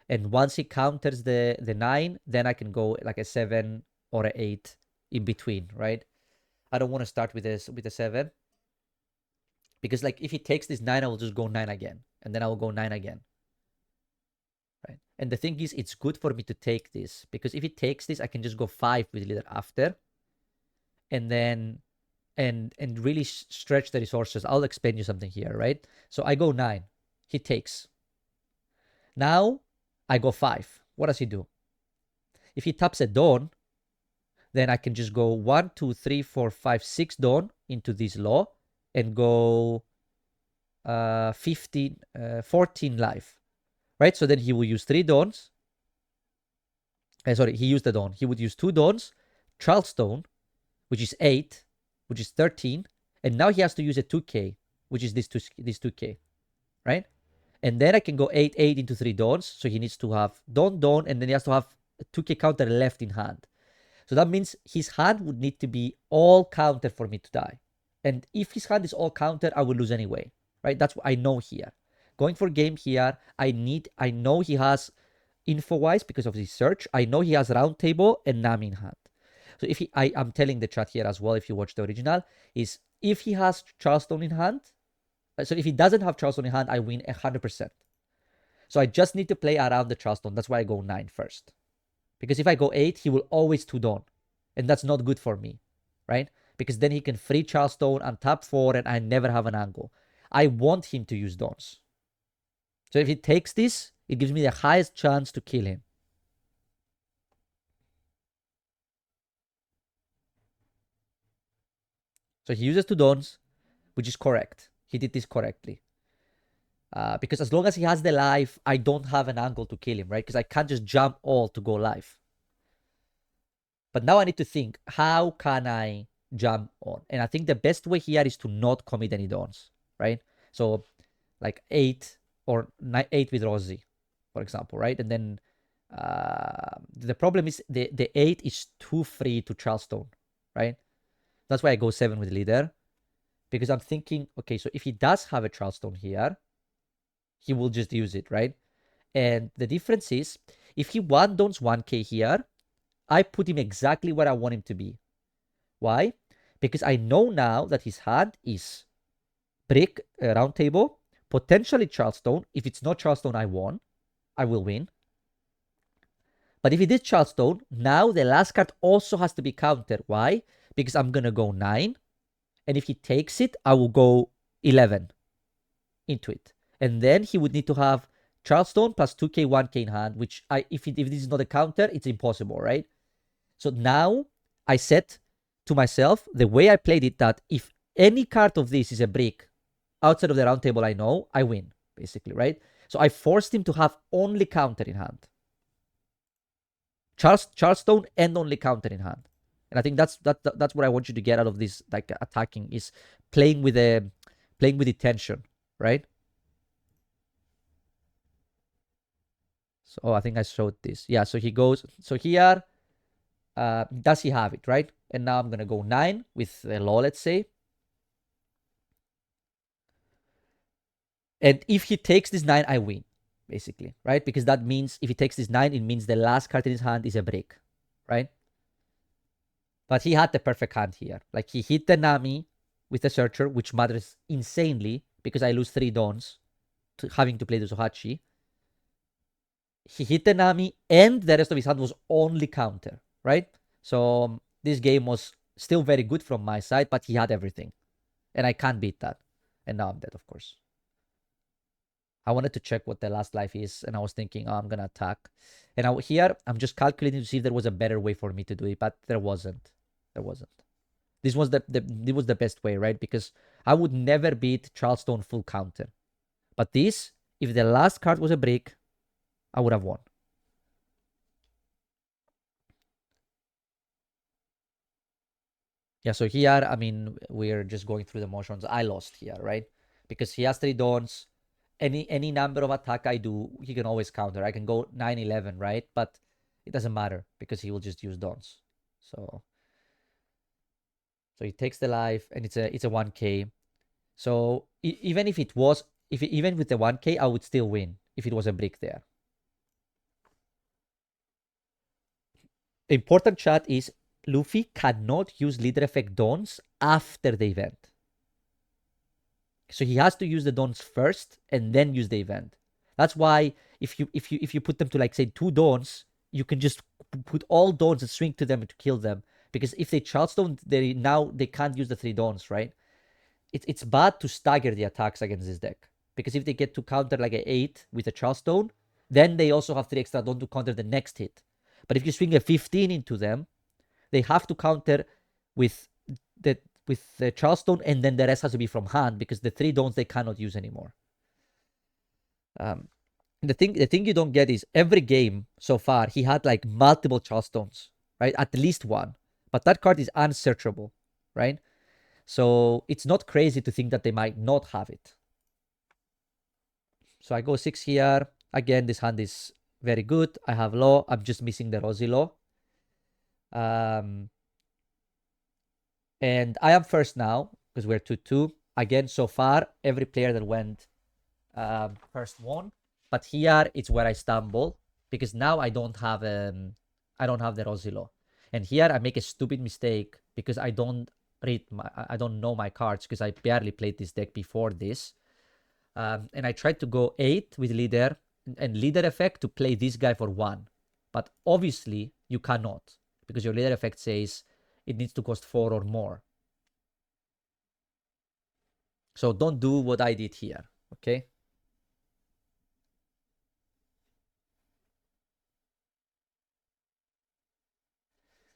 and once he counters the 9, then I can go like a 7 or a 8 in between, right? I don't want to start with a 7 because like if he takes this 9, I will just go 9 again, and then I will go 9 again, right? And the thing is, it's good for me to take this because if he takes this, I can just go 5 with leader after, and then and really stretch the resources. I'll explain you something here, right? So I go 9. He takes. Now I go 5. What does he do? If he taps a Dawn, then I can just go 1, 2, 3, 4, 5, 6 Dawn into this law and go 14 life, right? So then he will use 3 Dawns. He used the Dawn. He would use 2 Dawns, Charleston, which is 8, which is 13, and now he has to use a 2k, which is this 2k, right? And then I can go 8, 8 into 3 Dawns, so he needs to have Dawn, and then he has to have a 2k counter left in hand. So that means his hand would need to be all counter for me to die. And if his hand is all counter, I will lose anyway, right? That's what I know here. Going for game here, I know he has info-wise because of his search. I know he has round table and Nami in hand. So if I'm telling the chat here as well, if you watch the original, is if he has Charleston in hand, so if he doesn't have Charleston in hand, I win 100%. So I just need to play around the Charleston. That's why I go 9 first. Because if I go 8, he will always 2 Dawn. And that's not good for me, right? Because then he can free Charleston and tap 4 and I never have an angle. I want him to use Dawns. So if he takes this, it gives me the highest chance to kill him. So he uses 2 Dawns, which is correct. He did this correctly. Because as long as he has the life, I don't have an angle to kill him, right? Because I can't just jump all to go live. But now I need to think, how can I jump on? And I think the best way here is to not commit any Dawns, right? So like 8 or 8 with Rosie, for example, right? And then the problem is the 8 is too free to Charleston, right? That's why I go 7 with leader. Because I'm thinking, okay, so if he does have a Charleston here, he will just use it, right? And the difference is, if he one-dons 1k here, I put him exactly where I want him to be. Why? Because I know now that his hand is brick, round table, potentially Charleston. If it's not Charleston, I won. I will win. But if it is Charleston, now the last card also has to be countered. Why? Because I'm going to go 9. And if he takes it, I will go 11 into it. And then he would need to have Charleston plus 2k, 1k in hand, which if this is not a counter, it's impossible, right? So now I set to myself, the way I played it, that if any card of this is a brick outside of the round table I know, I win, basically, right? So I forced him to have only counter in hand. Charleston and only counter in hand. And I think that's what I want you to get out of this, like, attacking, is playing with the tension, right? So I think I showed this. Yeah, so he goes, so here, does he have it, right? And now I'm going to go 9 with the law, let's say. And if he takes this 9, I win, basically, right? Because that means if he takes this 9, it means the last card in his hand is a brick, right? But he had the perfect hand here. Like, he hit the Nami with the Searcher, which matters insanely because I lose 3 Dons to having to play the Zohachi. He hit the Nami and the rest of his hand was only counter, right? So this game was still very good from my side, but he had everything. And I can't beat that. And now I'm dead, of course. I wanted to check what the last life is, and I was thinking, oh, I'm going to attack. And here, I'm just calculating to see if there was a better way for me to do it, but there wasn't. There wasn't. This was the best way, right? Because I would never beat Charleston full counter. But this, if the last card was a brick, I would have won. Yeah, so here, I mean, we're just going through the motions. I lost here, right? Because he has 3 Dons. Any number of attack I do, he can always counter. I can go 9-11, right? But it doesn't matter because he will just use Dons. So he takes the life, and it's a 1k. So even if it was, even with the 1k, I would still win if it was a brick there. Important chat is Luffy cannot use leader effect Dons after the event. So he has to use the Dons first and then use the event. That's why if you put them to, like, say, 2 Dons, you can just put all Dons and swing to them to kill them. Because if they Charleston, they can't use the 3 Dons, right? It's bad to stagger the attacks against this deck. Because if they get to counter like an 8 with a Charleston, then they also have 3 extra Dons to counter the next hit. But if you swing a 15 into them, they have to counter with the Charleston, and then the rest has to be from hand because the 3 Dons they cannot use anymore. The thing you don't get is every game so far he had like multiple Charlestons, right? At least one, but that card is unsearchable, right? So it's not crazy to think that they might not have it. So I go 6 here. Again, this hand is very good. I have law. I'm just missing the Rosy law. And I am first now because we're 2-2. Again, so far, every player that went first won. But here it's where I stumble because now I don't have the Rosy law. And here I make a stupid mistake because I don't know my cards because I barely played this deck before this. And I tried to go 8 with leader and leader effect to play this guy for 1. But obviously you cannot because your leader effect says it needs to cost 4 or more. So don't do what I did here, okay?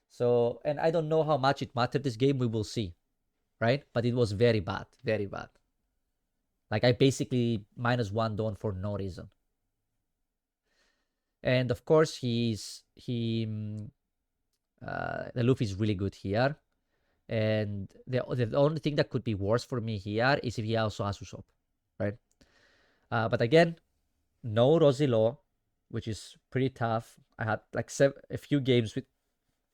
So, and I don't know how much it mattered this game. We will see, right? But it was very bad, very bad. Like, I basically -1 Dawn for no reason. And of course, the Luffy is really good here. And the only thing that could be worse for me here is if he also has Usopp, right? But again, no Rosy Law, which is pretty tough. I had like a few games with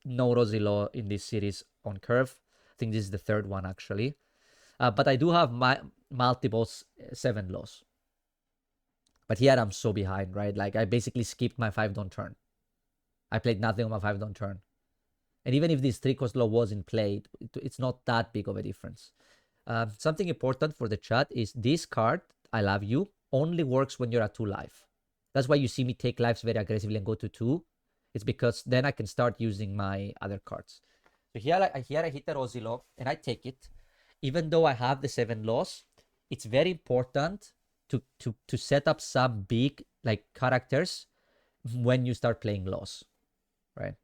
no Rosy Law in this series on Curve. I think this is the 3rd one, actually. But I do have my multiple 7 laws. But here I'm so behind, right? Like, I basically skipped my 5 Dawn turn. I played nothing on my 5 Dawn turn. And even if this 3-cost law wasn't played, it's not that big of a difference. Something important for the chat is this card, I love you, only works when you're at 2 life. That's why you see me take lives very aggressively and go to 2. It's because then I can start using my other cards. So here I hit the Rosilo and I take it. Even though I have the 7 loss, it's very important to set up some big like characters when you start playing loss, right?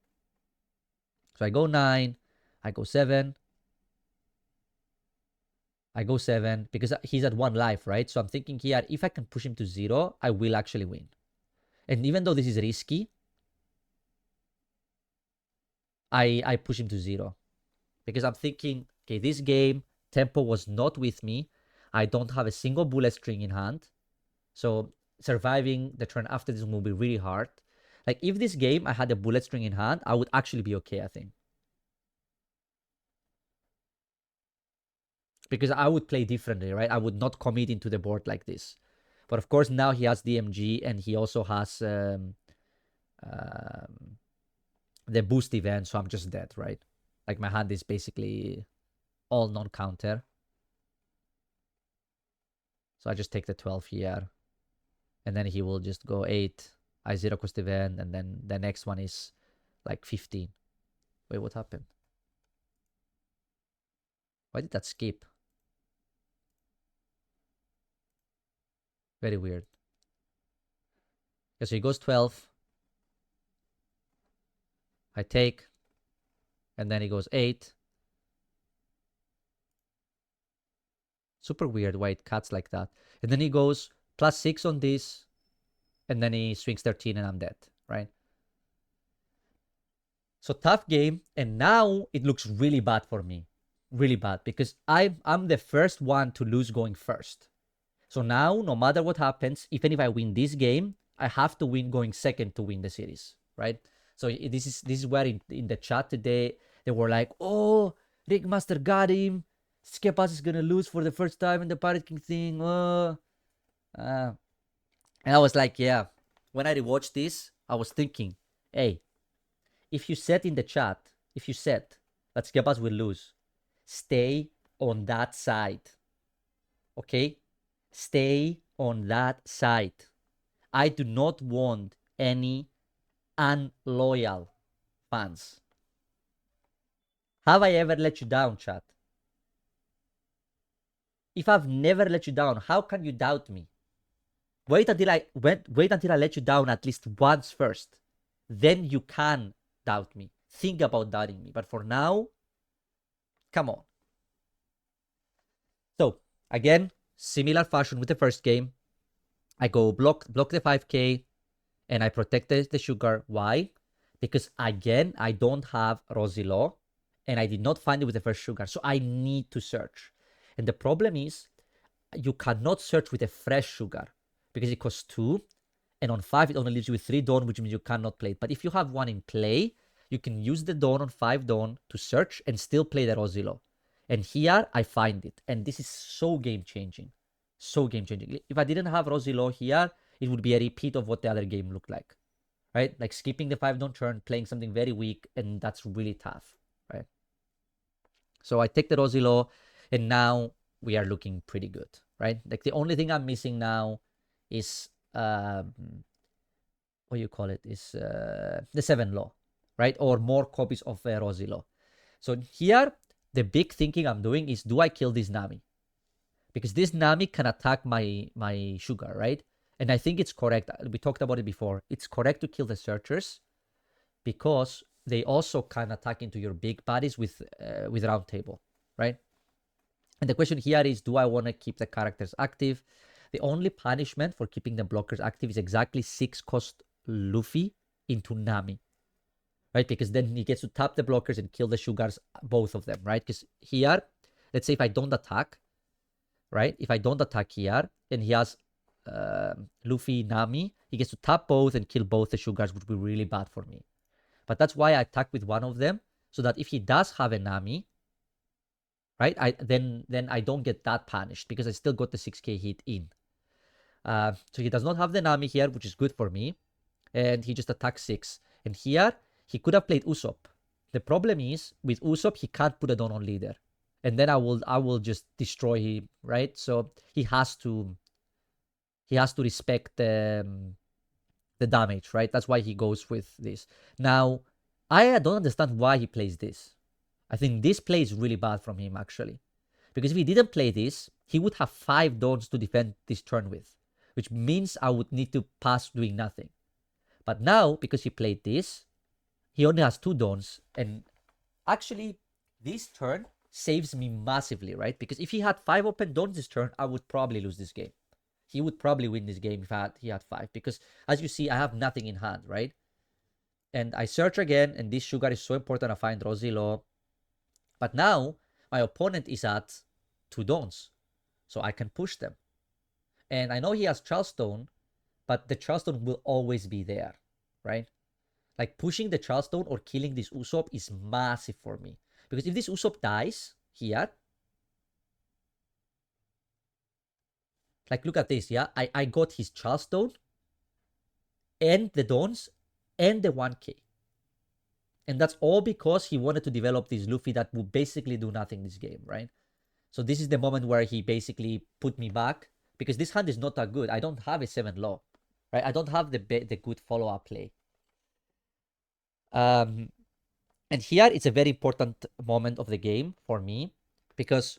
So I go 9, I go 7, I go 7 because he's at 1 life, right? So I'm thinking here, if I can push him to 0, I will actually win. And even though this is risky, I push him to 0 because I'm thinking, okay, this game, tempo was not with me. I don't have a single bullet string in hand. So surviving the turn after this will be really hard. Like if this game I had a bullet string in hand, I would actually be okay, I think. Because I would play differently, right? I would not commit into the board like this. But of course, now he has DMG and he also has the boost event, so I'm just dead, right? Like my hand is basically all non-counter. So I just take the 12 here. And then he will just go 8, I 0 cost event, and then the next one is like 15. Wait, what happened? Why did that skip? Very weird. Okay, so he goes 12. I take. And then he goes 8. Super weird why it cuts like that. And then he goes +6 on this. And then he swings 13 and I'm dead, right? So tough game. And now it looks really bad for me. Really bad. Because I'm the first one to lose going first. So now, no matter what happens, even if I win this game, I have to win going second to win the series, right? So this is where in the chat today, they were like, oh, Ricmaster got him. Skepas is going to lose for the first time in the Pirate King thing. And I was like, yeah. When I rewatched this, I was thinking, hey, if you said in the chat, if you said that Skepas will lose, stay on that side. Okay? Stay on that side. I do not want any unloyal fans. Have I ever let you down, chat? If I've never let you down, how can you doubt me? Wait until I let you down at least once first. Then you can doubt me. Think about doubting me. But for now, come on. So again, similar fashion with the first game. I go block the 5k and I protect the sugar. Why? Because again, I don't have Rosilo and I did not find it with the first sugar. So I need to search. And the problem is you cannot search with a fresh sugar because it costs 2. And on 5, it only leaves you with 3 Dawn, which means you cannot play it. But if you have one in play, you can use the Dawn on 5 Dawn to search and still play the Rosilo. And here, I find it. And this is so game-changing. So game-changing. If I didn't have Rosilo here, it would be a repeat of what the other game looked like. Right? Like skipping the 5 Dawn turn, playing something very weak, and that's really tough. Right? So I take the Rosilo, and now we are looking pretty good. Right? Like the only thing I'm missing now is what you call it is the 7 law, right? Or more copies of Rosilo. So here, the big thinking I'm doing is, do I kill this Nami? Because this Nami can attack my sugar, right? And I think it's correct. We talked about it before. It's correct to kill the searchers because they also can attack into your big bodies with round table, right? And the question here is, do I want to keep the characters active? The only punishment for keeping the blockers active is exactly 6 cost Luffy into Nami, right? Because then he gets to tap the blockers and kill the sugars, both of them, right? Because here, let's say if I don't attack, right? If I don't attack here, and he has Luffy, Nami, he gets to tap both and kill both the sugars, which would be really bad for me. But that's why I attack with one of them, so that if he does have a Nami, right, then I don't get that punished because I still got the 6k hit in. So he does not have the Nami here, which is good for me. And he just attacks 6. And here, he could have played Usopp. The problem is, with Usopp, he can't put a Dawn on leader. and then I will just destroy him, right? So he has to respect the damage, right? That's why he goes with this. Now, I don't understand why he plays this. I think this play is really bad from him, actually. Because if he didn't play this, he would have 5 dawns to defend this turn with, which means I would need to pass doing nothing. But now, because he played this, he only has 2 dawns. And actually, this turn saves me massively, right? Because if he had 5 open dawns this turn, I would probably lose this game. He would probably win this game if he had 5. Because as you see, I have nothing in hand, right? And I search again, and this sugar is so important. I find Rosy Law. But now, my opponent is at 2 dawns. So I can push them. And I know he has Charleston, but the Charleston will always be there, right? Like pushing the Charleston or killing this Usopp is massive for me. Because if this Usopp dies here, like look at this, yeah? I got his Charleston and the Dawns and the 1k. And that's all because he wanted to develop this Luffy that will basically do nothing this game, right? So this is the moment where he basically put me back because this hand is not that good. I don't have a 7 law, right? I don't have the good follow-up play. And here it's a very important moment of the game for me because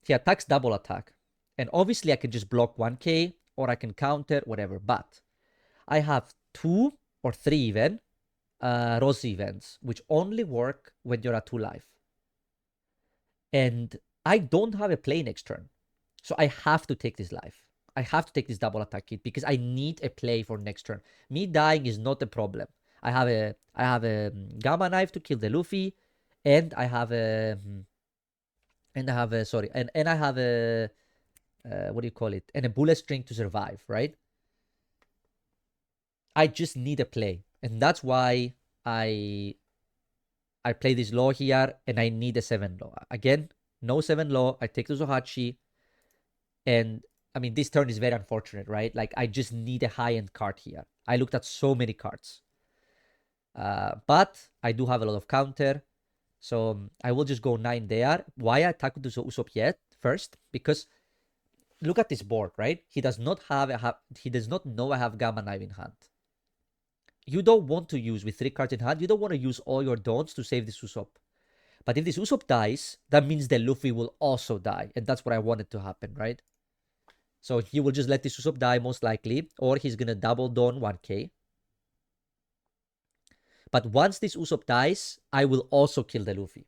he attacks double attack. And obviously I can just block 1k or I can counter, whatever. But I have 2 or 3 even Rosy events, which only work when you're at 2 life. And I don't have a play next turn. So I have to take this life. I have to take this double attack kit because I need a play for next turn. Me dying is not a problem. I have a Gamma Knife to kill the Luffy, and I have a sorry, and I have a what do you call it? And a bullet string to survive, right? I just need a play, and that's why I play this law here, and I need a 7 law. Again, no 7 law. I take the Zohachi, and I mean, this turn is very unfortunate, right? Like, I just need a high-end card here. I looked at so many cards. But I do have a lot of counter. So I will just go 9 there. Why I attack with Usopp yet? First, because look at this board, right? He does not he does not know I have Gamma Knife in hand. You don't want to use with 3 cards in hand. You don't want to use all your dawns to save this Usopp. But if this Usopp dies, that means the Luffy will also die. And that's what I wanted to happen, right? So he will just let this Usopp die most likely. Or he's going to double dawn 1k. But once this Usopp dies, I will also kill the Luffy.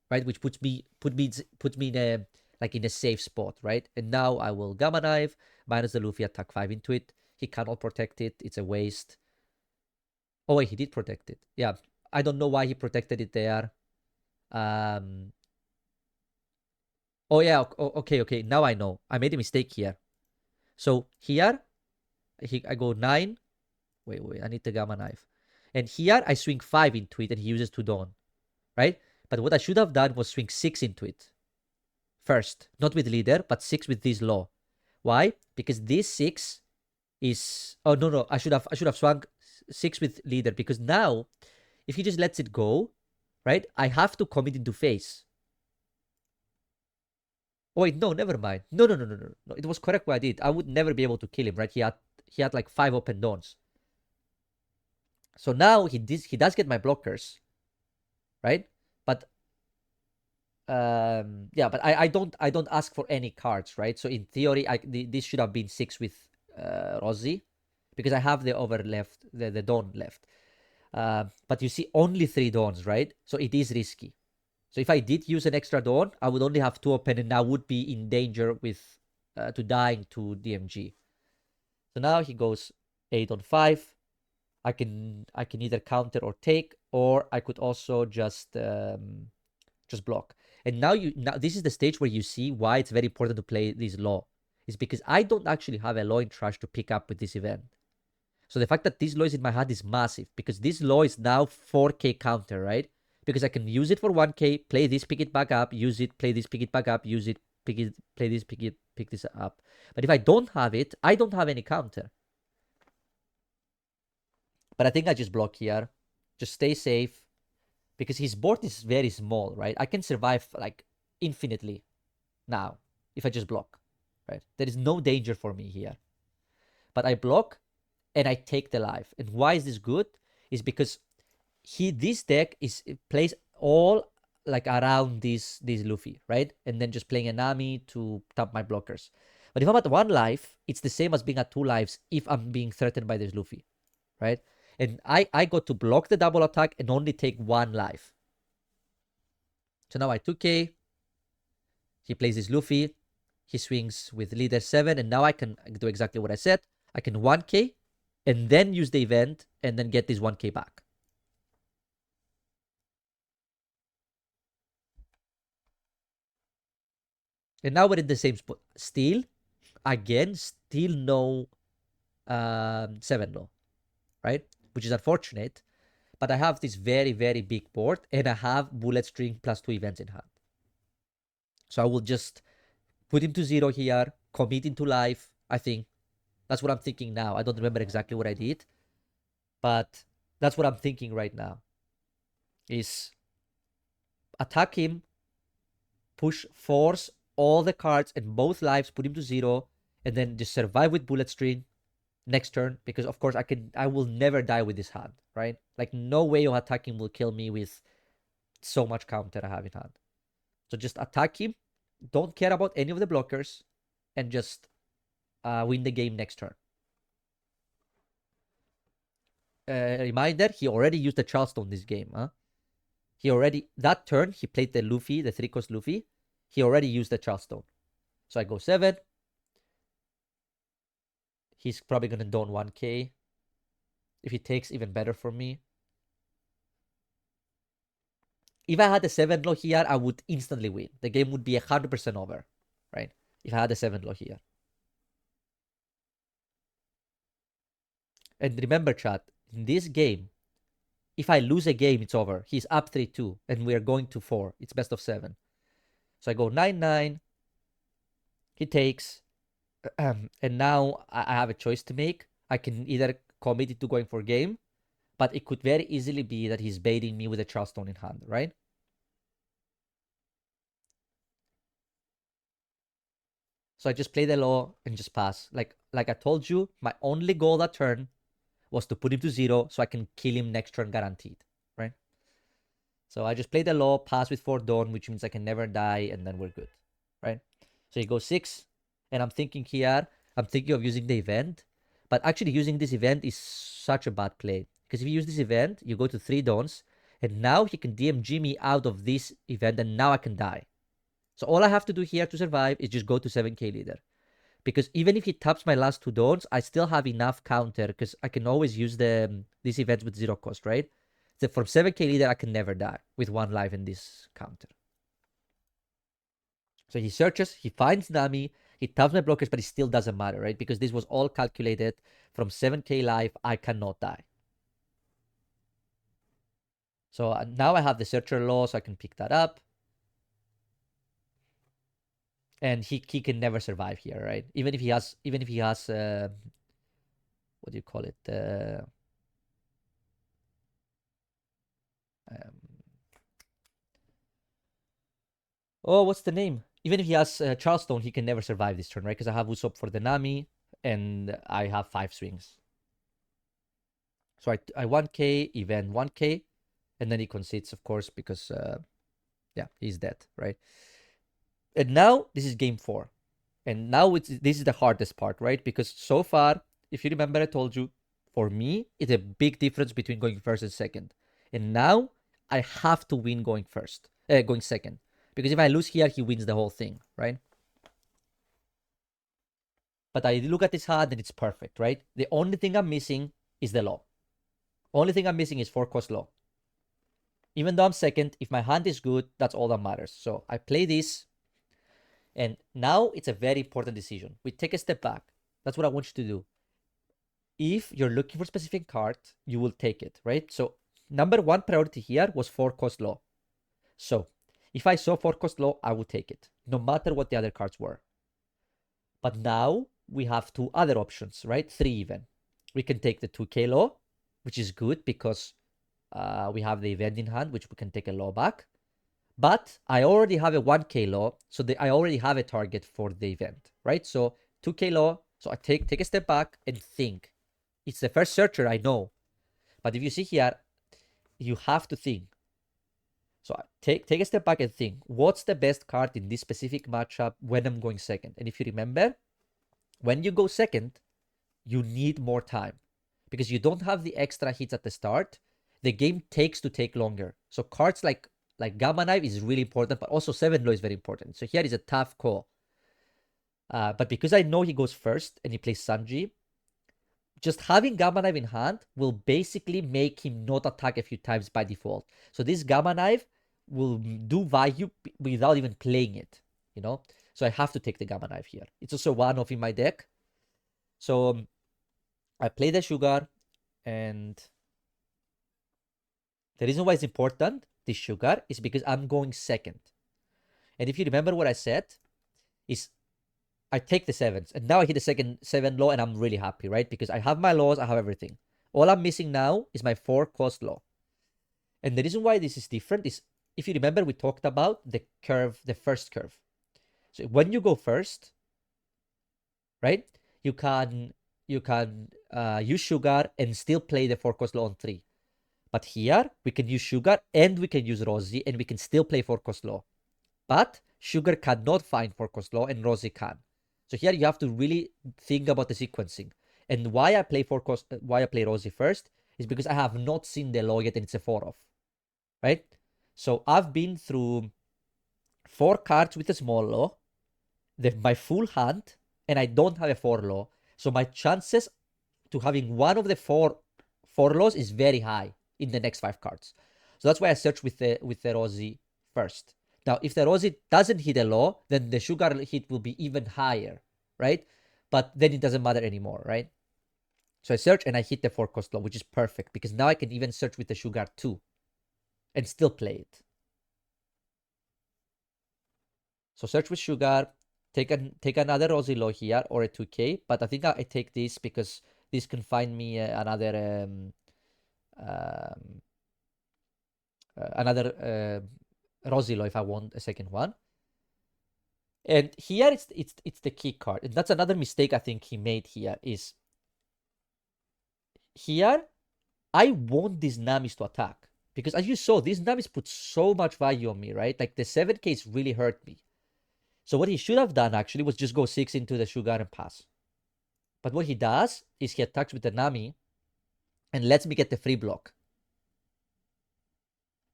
Right? Which puts me in a in a safe spot, right? And now I will Gamma Knife, minus the Luffy, attack 5 into it. He cannot protect it. It's a waste. Oh wait, he did protect it. Yeah. I don't know why he protected it there. Oh yeah, okay. Now I know. I made a mistake here. So here, I go 9. Wait, I need the Gamma Knife. And here I swing 5 into it and he uses 2 Dawn. Right? But what I should have done was swing 6 into it. First. Not with leader, but 6 with this law. Why? Because this 6 is... Oh, no. I should have swung 6 with leader because now, if he just lets it go, right, I have to commit into face. Oh, wait, no, never mind. No. It was correct what I did. I would never be able to kill him, right? He had like 5 open dawns. So now he does get my blockers, right? But yeah, but I don't ask for any cards, right? So in theory, this should have been 6 with Rosy because I have the over left, the dawn left. But you see only 3 dawns, right? So it is risky. So if I did use an extra dawn, I would only have 2 open and I would be in danger with to dying to DMG. So now he goes 8 on 5. I can either counter or take, or I could also just block. And now this is the stage where you see why it's very important to play this law. Is because I don't actually have a law in trash to pick up with this event. So the fact that this law is in my hand is massive because this law is now 4k counter, right? Because I can use it for 1k, play this, pick it back up, use it, play this, pick it back up, use it, pick it, play this, pick this up. But if I don't have it, I don't have any counter. But I think I just block here. Just stay safe. Because his board is very small, right? I can survive like infinitely now if I just block, right? There is no danger for me here. But I block and I take the life. And why is this good? Is because this deck plays all like around this Luffy, right? And then just playing a Nami to tap my blockers. But if I'm at 1 life, it's the same as being at 2 lives if I'm being threatened by this Luffy, right? And I got to block the double attack and only take 1 life. So now I 2k. He plays this Luffy. He swings with leader 7, and now I can do exactly what I said. I can 1k and then use the event and then get this 1k back. And now we're in the same spot. Still no 7 low, right? Which is unfortunate. But I have this very, very big board, and I have bullet string plus 2 events in hand. So I will just put him to 0 here, commit into life, I think. That's what I'm thinking now. I don't remember exactly what I did, but that's what I'm thinking right now. Is attack him, push, force all the cards and both lives, put him to 0, and then just survive with bullet string next turn, because of course I will never die with this hand, right? Like no way of attacking will kill me with so much counter I have in hand. So just attack him, don't care about any of the blockers, and just win the game next turn. Reminder, he already used the Charleston this game, huh? That turn, he played the Luffy, the 3-cost Luffy. He already used the Charleston. So I go 7. He's probably going to don 1k. If he takes, even better for me. If I had a 7 low here, I would instantly win. The game would be 100% over, right? If I had a 7 low here. And remember, chat, in this game, if I lose a game, it's over. He's up 3-2, and we are going to 4. It's best of 7. So I go 9-9. He takes. And now I have a choice to make. I can either commit it to going for game, but it could very easily be that he's baiting me with a Charleston in hand, right? So I just play the law and just pass. Like I told you, my only goal that turn was to put him to 0 so I can kill him next turn guaranteed, right? So I just play the law, pass with 4 Dawn, which means I can never die, and then we're good, right? So he goes 6, and I'm thinking of using the event, but actually using this event is such a bad play. Because if you use this event, you go to 3 Dawns, and now he can DMG me out of this event, and now I can die. So all I have to do here to survive is just go to 7k leader. Because even if he taps my last 2 Dawns, I still have enough counter, because I can always use these events with 0 cost, right? So from 7k leader, I can never die with 1 life in this counter. So he searches, he finds Nami, he taps my blockers, but it still doesn't matter, right? Because this was all calculated from 7k life, I cannot die. So now I have the searcher law, so I can pick that up. And he can never survive here, right? Even if he has what do you call it? What's the name? Even if he has Charleston, he can never survive this turn, right? Because I have Usopp for the Nami, and I have 5 swings. So I 1k, event 1k, and then he concedes, of course, because yeah, he's dead, right? And now this is game 4. And now this is the hardest part, right? Because so far, if you remember, I told you, for me, it's a big difference between going first and second. And now I have to win going second. Because if I lose here, he wins the whole thing, right? But I look at this hand and it's perfect, right? The only thing I'm missing is the law. Only thing I'm missing is 4-cost law. Even though I'm second, if my hand is good, that's all that matters. So I play this. And now it's a very important decision. We take a step back. That's what I want you to do. If you're looking for a specific card, you will take it, right? So number 1 priority here was 4-cost law. So if I saw 4-cost law, I would take it, no matter what the other cards were. But now we have 2 other options, right? 3 even. We can take the 2k law, which is good because we have the event in hand, which we can take a law back. But I already have a 1k law, so I already have a target for the event, right? So 2k law, so I take a step back and think. It's the first searcher, I know. But if you see here, you have to think. So take a step back and think, what's the best card in this specific matchup when I'm going second? And if you remember, when you go second, you need more time because you don't have the extra hits at the start. The game takes to take longer. So cards like Gamma Knife is really important, but also 7 Law is very important. So here is a tough call. But because I know he goes first and he plays Sanji, just having Gamma Knife in hand will basically make him not attack a few times by default. So this Gamma Knife will do value without even playing it, you know? So I have to take the Gamma Knife here. It's also one off in my deck. So I play the Sugar, and the reason why it's important, this Sugar, is because I'm going second. And if you remember what I said, is I take the 7s, and now I hit the second 7 law, and I'm really happy, right? Because I have my laws, I have everything. All I'm missing now is my 4 cost law. And the reason why this is different is, if you remember, we talked about the curve, the first curve. So when you go first, right, you can use Sugar and still play the 4 cost law on 3. But here, we can use Sugar and we can use Rosie, and we can still play 4 cost law. But Sugar cannot find 4 cost law, and Rosie can. So here you have to really think about the sequencing. And why I play Rosie first is because I have not seen the law yet, and it's a 4 off, right? So I've been through 4 cards with a small law, my full hand, and I don't have a 4 law. So my chances to having one of the 4 laws is very high in the next 5 cards. So that's why I search with the Rosie first. Now, if the Rosie doesn't hit a law, then the Sugar hit will be even higher, right? But then it doesn't matter anymore, right? So I search and I hit the 4 cost law, which is perfect because now I can even search with the Sugar too and still play it. So search with Sugar, take another Rosie law here or a 2k, but I think I take this because this can find me another Rosie law if I want a second one. And here it's the key card. And that's another mistake I think he made here is here I want these Namis to attack. Because as you saw, these Namis put so much value on me, right? Like the 7Ks really hurt me. So what he should have done actually was just go 6 into the Sugar and pass. But what he does is he attacks with the Nami and lets me get the free block.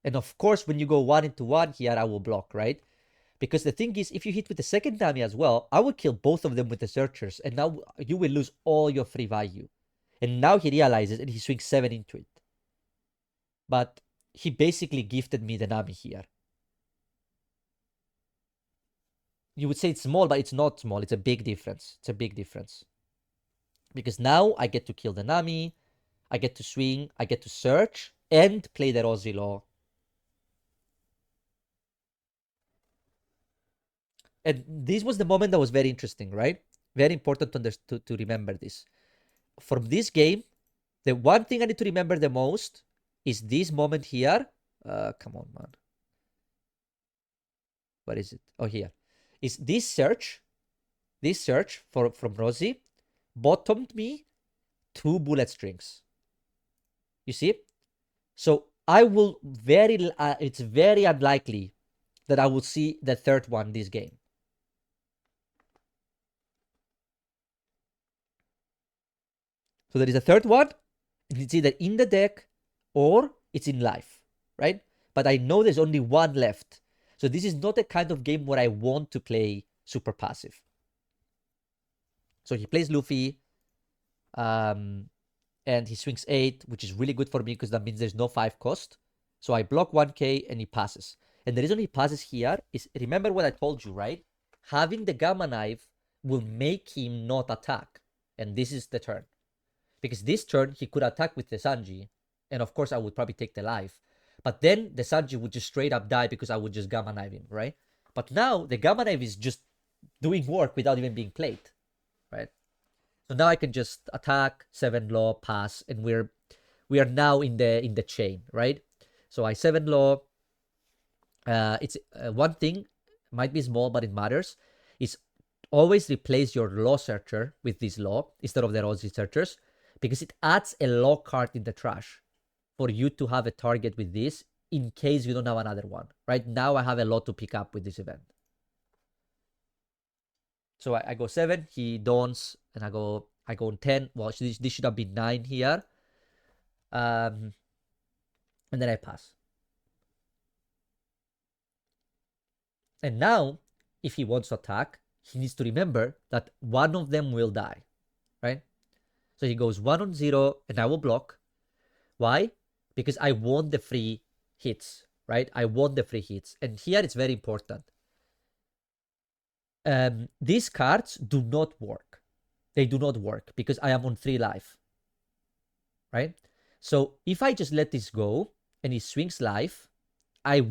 And of course, when you go 1 into 1 here, I will block, right? Because the thing is, if you hit with the second Nami as well, I will kill both of them with the Searchers, and now you will lose all your free value. And now he realizes, and he swings 7 into it. But he basically gifted me the Nami here. You would say it's small, but it's not small. It's a big difference. It's a big difference. Because now I get to kill the Nami, I get to swing, I get to search, and play the Rosie Law. And this was the moment that was very interesting, right? Very important to remember this. From this game, the one thing I need to remember the most is this moment here. Come on, man. What is it? Oh, here. Is this search from Rosie bottomed me 2 bullet strings. You see? So I will it's very unlikely that I will see the third one this game. So there is a third one. It's either in the deck or it's in life, right? But I know there's only one left. So this is not a kind of game where I want to play super passive. So he plays Luffy, and he swings 8, which is really good for me because that means there's no 5 cost. So I block 1k and he passes. And the reason he passes here is, remember what I told you, right? Having the Gamma Knife will make him not attack. And this is the turn. Because this turn, he could attack with the Sanji. And of course, I would probably take the life. But then the Sanji would just straight up die because I would just Gamma Knife him, right? But now, the Gamma Knife is just doing work without even being played, right? So now I can just attack, 7 law, pass, and we are now in the chain, right? So I 7 law, It's one thing, might be small, but it matters, is always replace your law searcher with this law instead of the Rosie searchers, because it adds a law card in the trash for you to have a target with this in case you don't have another one. Right now, I have a lot to pick up with this event. So I go 7, he dawns, and I go on 10. Well, this should have been 9 here. And then I pass. And now, if he wants to attack, he needs to remember that one of them will die, right? So he goes 1 on 0, and I will block. Why? Because I want the free hits, right? I want the free hits. And here it's very important. These cards do not work. They do not work because I am on 3 life, right? So if I just let this go and he swings life, I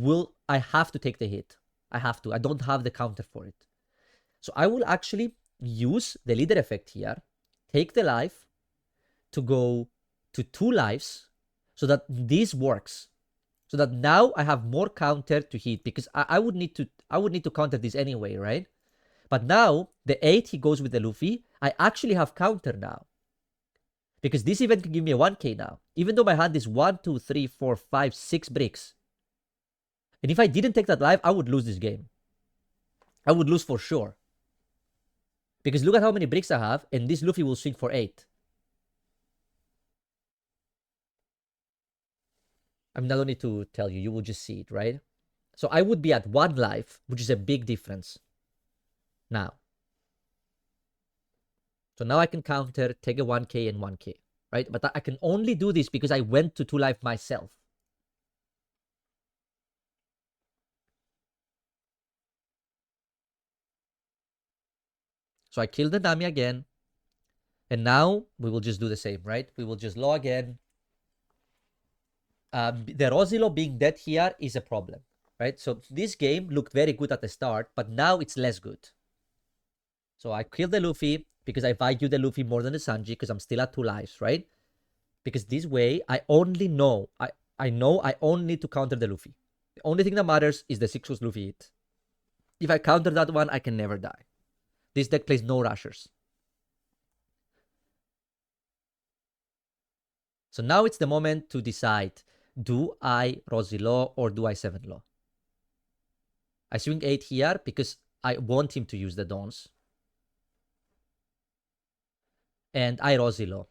have to take the hit. I have to. I don't have the counter for it. So I will actually use the leader effect here, take the life to go to 2 lives so that this works. So that now I have more counter to hit, because I would need to counter this anyway, right? But now the 8 he goes with the Luffy, I actually have counter now. Because this event can give me a 1k now. Even though my hand is 1, 2, 3, 4, 5, 6 bricks. And if I didn't take that life, I would lose this game. I would lose for sure. Because look at how many bricks I have, and this Luffy will swing for 8. I mean, I don't need to tell you. You will just see it, right? So I would be at 1 life, which is a big difference. Now. So now I can counter, take a 1k and 1k, right? But I can only do this because I went to 2 life myself. So I kill the Nami again. And now we will just do the same, right? We will just law again. The Rosilo being dead here is a problem, right? So this game looked very good at the start, but now it's less good. So I kill the Luffy because I value the Luffy more than the Sanji because I'm still at 2 lives, right? Because this way I only know, I know I only need to counter the Luffy. The only thing that matters is the 6 Luffy hit. If I counter that one, I can never die. This deck plays no rushers. So now it's the moment to decide, do I Rosy Law or do I 7 Law? I swing 8 here because I want him to use the Dawns. And I Rosy Law.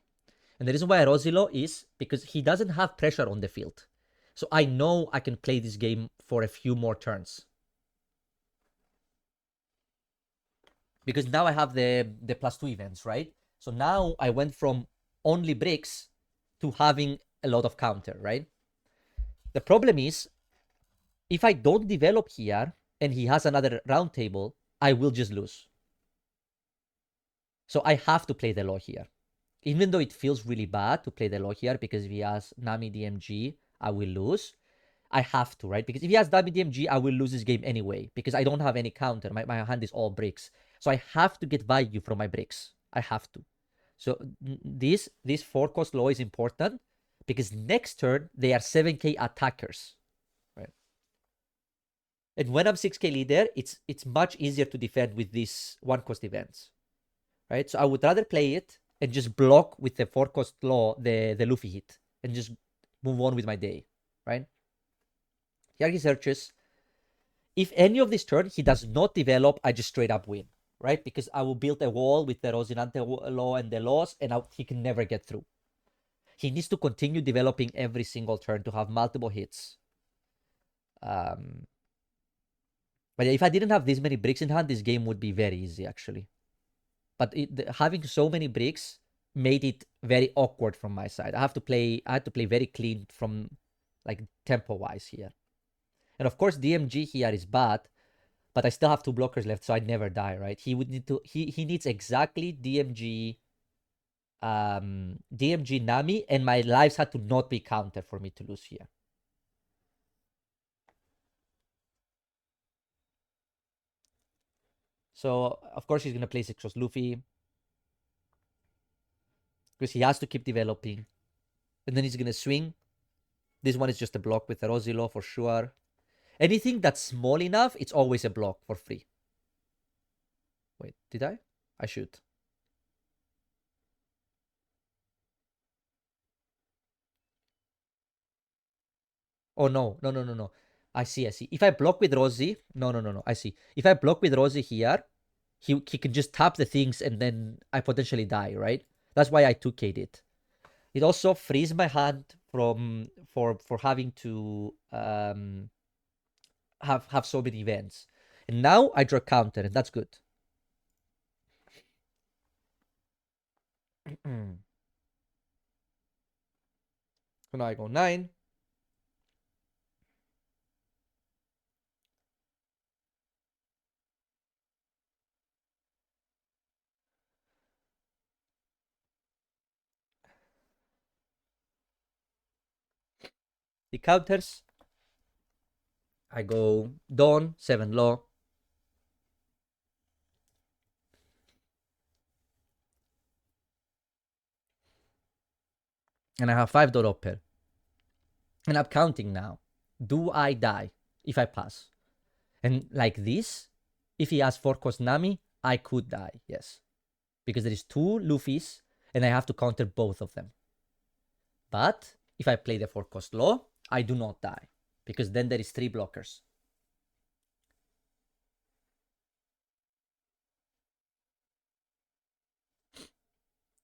And the reason why I Rosy Law is because he doesn't have pressure on the field. So I know I can play this game for a few more turns. Because now I have the +2 events, right? So now I went from only bricks to having a lot of counter, right? The problem is, if I don't develop here and he has another round table, I will just lose. So I have to play the law here. Even though it feels really bad to play the law here, because if he has Nami DMG, I will lose. I have to, right? Because if he has Nami DMG, I will lose this game anyway, because I don't have any counter. My hand is all bricks. So I have to get value from my bricks. I have to. So this 4-cost law is important because next turn they are 7k attackers, right? And when I'm 6k leader, it's much easier to defend with these 1-cost events, right? So I would rather play it and just block with the 4-cost law the Luffy hit and just move on with my day, right? Here he searches. If any of this turn he does not develop, I just straight up win, right? Because I will build a wall with the Rosinante law and the laws, and he can never get through. He needs to continue developing every single turn to have multiple hits. But if I didn't have this many bricks in hand, this game would be very easy, actually. But having so many bricks made it very awkward from my side. I had to play very clean from like tempo wise here. And of course DMG here is bad, but I still have 2 blockers left, so I'd never die, right? He would need to he needs exactly DMG DMG Nami, and my lives had to not be counted for me to lose here. So of course he's gonna play 6 Luffy because he has to keep developing, and then he's gonna swing. This one is just a block with the Rosy Law for sure. Anything that's small enough, it's always a block for free. Wait, did I? I should. Oh, no. I see. If I block with Rosie, no. I see. If I block with Rosie here, he can just tap the things and then I potentially die, right? That's why I 2K'd it. It also frees my hand from for having to have so many events. And now I draw counter, and that's good. So now I go 9. The counters. I go Dawn, 7 low. And I have 5 dot upper. And I'm counting now. Do I die if I pass? And like this, if he has 4 cost Nami, I could die, yes. Because there is 2 Luffys, and I have to counter both of them. But if I play the 4 cost low, I do not die. Because then there is 3 blockers.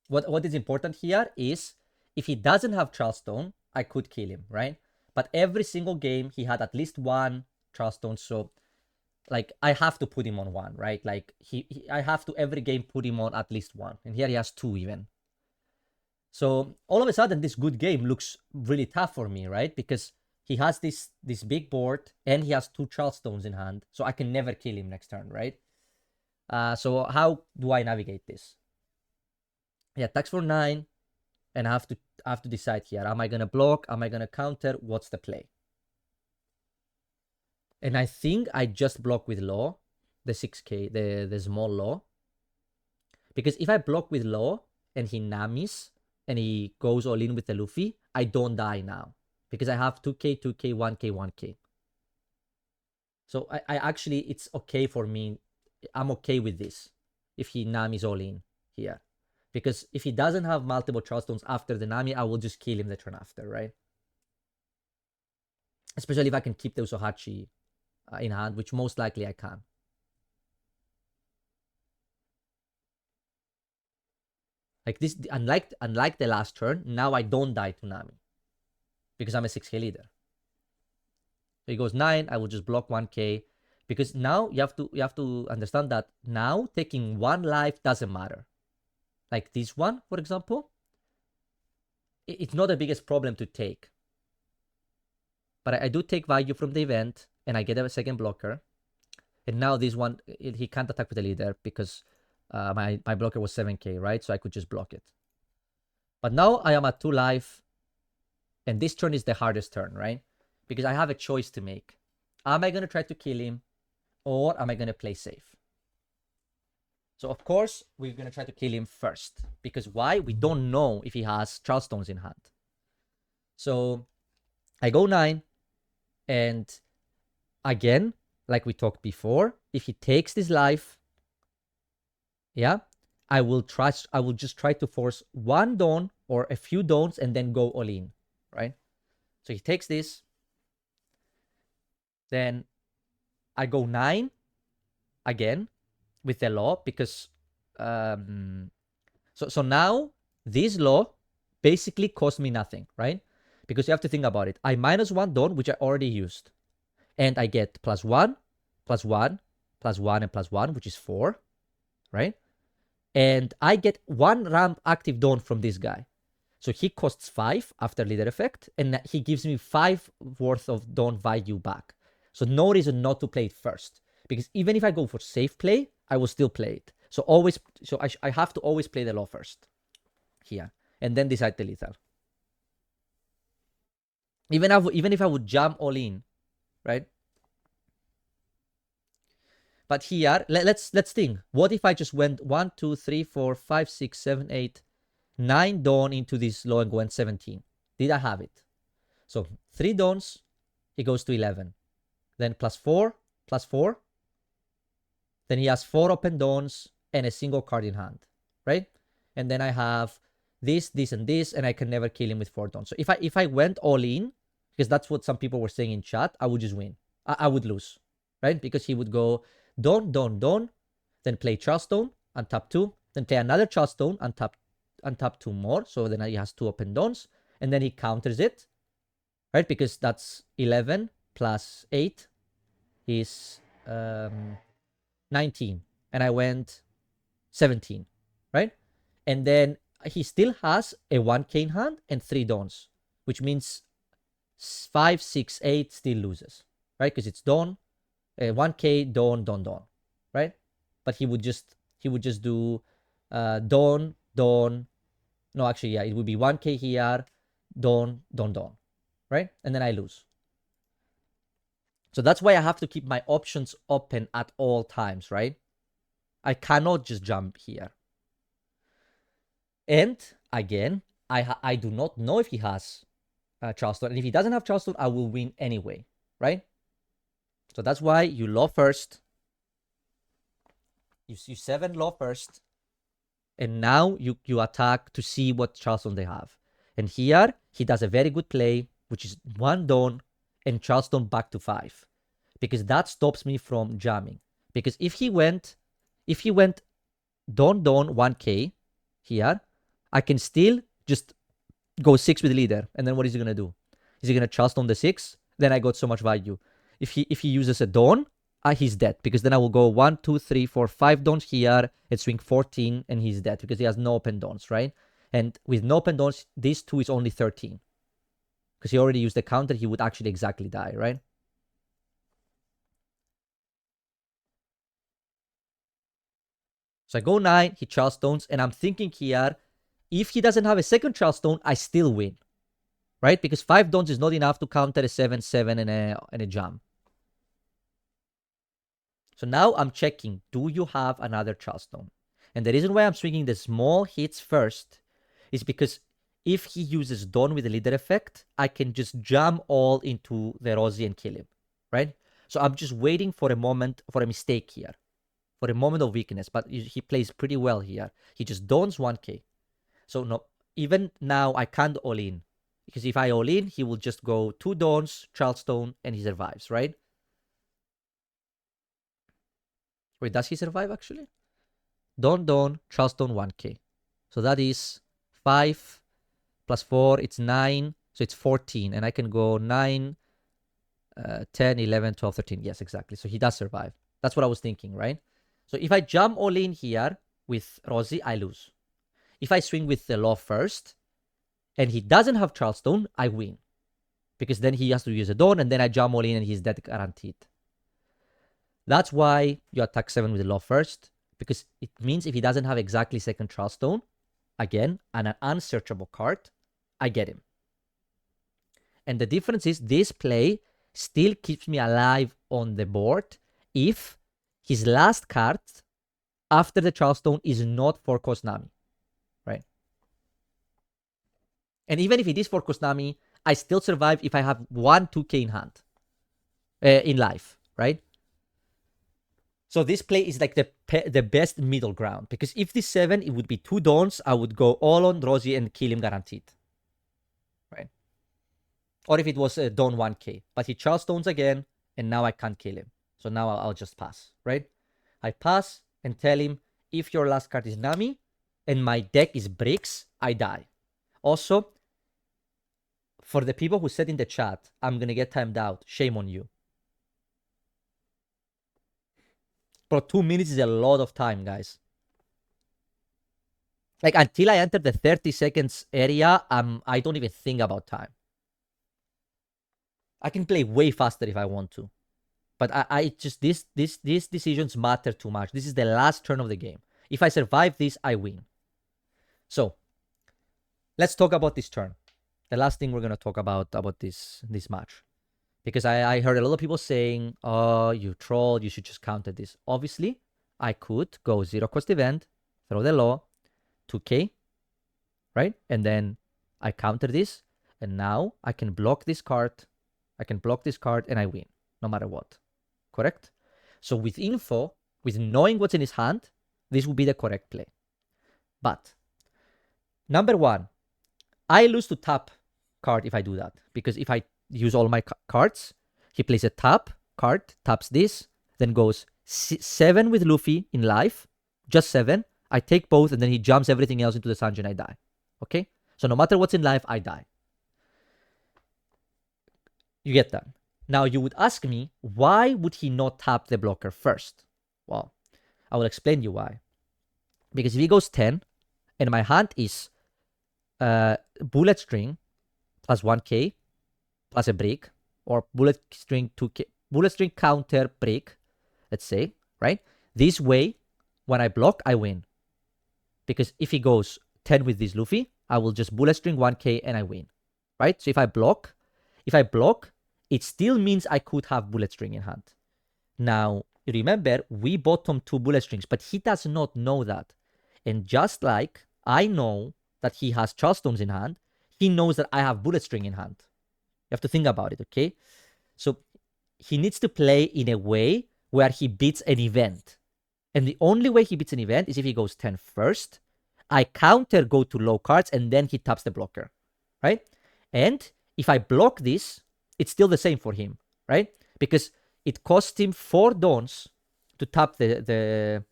What is important here is if he doesn't have Charleston, I could kill him, right? But every single game he had at least 1 Charleston, so like I have to put him on 1, right? Like I have to every game put him on at least 1, and here he has 2 even. So all of a sudden this good game looks really tough for me, right? Because he has this big board and he has 2 Charlestones in hand, so I can never kill him next turn, right? So how do I navigate this? Yeah, tax for 9, and I have to decide here. Am I gonna block? Am I gonna counter? What's the play? And I think I just block with law, the 6K, the small law. Because if I block with law and he namis and he goes all in with the Luffy, I don't die now. Because I have 2K, 2K, 1K, 1K. So I actually, it's okay for me. I'm okay with this if he namis all in here. Because if he doesn't have multiple Charlestones after the Nami, I will just kill him the turn after, right? Especially if I can keep the Usohachi in hand, which most likely I can. Like this, unlike the last turn, now I don't die to Nami. Because I'm a 6K leader. So he goes 9, I will just block 1K. Because now you have to understand that now taking 1 life doesn't matter. Like this one, for example, it's not the biggest problem to take. But I do take value from the event, and I get a second blocker. And now this one, he can't attack with the leader because my blocker was 7K, right? So I could just block it. But now I am at 2 life, and this turn is the hardest turn, right? Because I have a choice to make. Am I going to try to kill him, or am I going to play safe? So, of course, we're going to try to kill him first. Because why? We don't know if he has Charlestones in hand. So, I go 9, and again, like we talked before, if he takes this life, yeah, I will just try to force 1 Dawn or a few Dawns and then go all in, right? So he takes this, then I go 9 again with the law because so now this law basically cost me nothing, right? Because you have to think about it. I minus 1 Dawn, which I already used, and I get +1, +1, +1, and +1, which is 4, right? And I get 1 ramp active Dawn from this guy. So he costs 5 after leader effect, and he gives me 5 worth of Dawn value back. So no reason not to play it first. Because even if I go for safe play, I will still play it. So I have to always play the law first here, and then decide the lethal. Even if I would jump all in, right? But here, let's think. What if I just went 1, 2, 3, 4, 5, 6, 7, 8, 9 Dawn into this law and went 17? Did I have it? So 3 Dawns, it goes to 11. then +4, +4. Then he has 4 open dawns and a single card in hand, right? And then I have this, this, and this, and I can never kill him with 4 dawns. So if I went all in, because that's what some people were saying in chat, I would just win. I would lose, right? Because he would go dawn, dawn, dawn, then play Charlestone, untap 2, then play another Charlestone, untap 2 more. So then he has 2 open dawns, and then he counters it, right? Because that's 11 plus 8 is 19, and I went 17, right? And then he still has a 1k in hand and 3 dawns, which means 5, 6, 8 still loses, right? Because it's dawn, 1k, dawn, dawn, dawn, right? But he would just do dawn, dawn. No, actually, yeah, it would be 1k here, dawn, dawn, dawn, right? And then I lose. So that's why I have to keep my options open at all times, right? I cannot just jump here. And again, I do not know if he has Charleston. And if he doesn't have Charleston, I will win anyway, right? So that's why you law first. You 7 law first. And now you attack to see what Charleston they have. And here, he does a very good play, which is 1 dawn and Charleston back to 5. Because that stops me from jamming. Because if he went dawn, dawn, 1k here, I can still just go 6 with leader. And then what is he going to do? Is he going to Charleston the 6? Then I got so much value. If he uses a dawn, he's dead. Because then I will go 1, 2, 3, 4, 5 dawns here and swing 14 and he's dead. Because he has no open dawns, right? And with no open dawns, this 2 is only 13. Because he already used the counter, he would actually exactly die, right? So I go 9, he Charlestones, and I'm thinking here, if he doesn't have a second Charlestone, I still win, right? Because 5 dawns is not enough to counter a 7, 7, and a jam. So now I'm checking, do you have another Charlestone? And the reason why I'm swinging the small hits first is because if he uses dawn with the leader effect, I can just jam all into the Rosie and kill him, right? So I'm just waiting for a moment, for a mistake here. For a moment of weakness, but he plays pretty well here. He just dawns 1k. So no, even now I can't all in. Because if I all in, he will just go 2 dawns, Charlestone, and he survives, right? Wait, does he survive actually? Dawn, dawn, Charlestone, 1k. So that is 5 plus 4, it's 9. So it's 14. And I can go 9, 10, 11, 12, 13. Yes, exactly. So he does survive. That's what I was thinking, right? So if I jump all in here with Rosie, I lose. If I swing with the law first, and he doesn't have Charlestone, I win. Because then he has to use a dawn, and then I jump all in, and he's dead guaranteed. That's why you attack 7 with the law first, because it means if he doesn't have exactly second Charlestone, again, and an unsearchable card, I get him. And the difference is this play still keeps me alive on the board if his last card after the Charlestone is not for Kosnami, right? And even if it is for Kosnami, I still survive if I have 1 2k in hand, in life, right? So this play is like the best middle ground, because if this 7, it would be 2 dawns, I would go all on Rosie and kill him guaranteed, right? Or if it was a dawn 1k, but he Charlestones again, and now I can't kill him. So now I'll just pass, right? I pass and tell him, if your last card is Nami and my deck is bricks, I die. Also, for the people who said in the chat, I'm going to get timed out, shame on you. Bro, 2 minutes is a lot of time, guys. Like, until I enter the 30 seconds area, I don't even think about time. I can play way faster if I want to. But I just, these decisions matter too much. This is the last turn of the game. If I survive this, I win. So, let's talk about this turn. The last thing we're going to talk about this match. Because I heard a lot of people saying, oh, you trolled, you should just counter this. Obviously, I could go 0 cost event, throw the law, 2k, right? And then I counter this, and now I can block this card. I can block this card, and I win. no matter what. Correct? So with info, with knowing what's in his hand, this would be the correct play. But number one, I lose to tap card if I do that. Because if I use all my cards, he plays a tap card, taps this, then goes 7 with Luffy in life, just 7. I take both, and then he jumps everything else into the Sanji, I die. Okay? So no matter what's in life, I die. You get that? Now you would ask me, why would he not tap the blocker first? Well, I will explain you why. Because if he goes 10, and my hand is bullet string plus 1k plus a brick, or bullet string 2k, bullet string counter brick, let's say, right? This way, when I block, I win. Because if he goes 10 with this Luffy, I will just bullet string 1k and I win, right? So if I block, it still means I could have bullet string in hand. Now, remember, we bottom 2 bullet strings, but he does not know that. And just like I know that he has Charlestones in hand, he knows that I have bullet string in hand. You have to think about it, okay? So he needs to play in a way where he beats an event. And the only way he beats an event is if he goes 10 first, I counter go to low cards, and then he taps the blocker, right? And if I block this, it's still the same for him, right? Because it cost him 4 dawns to tap it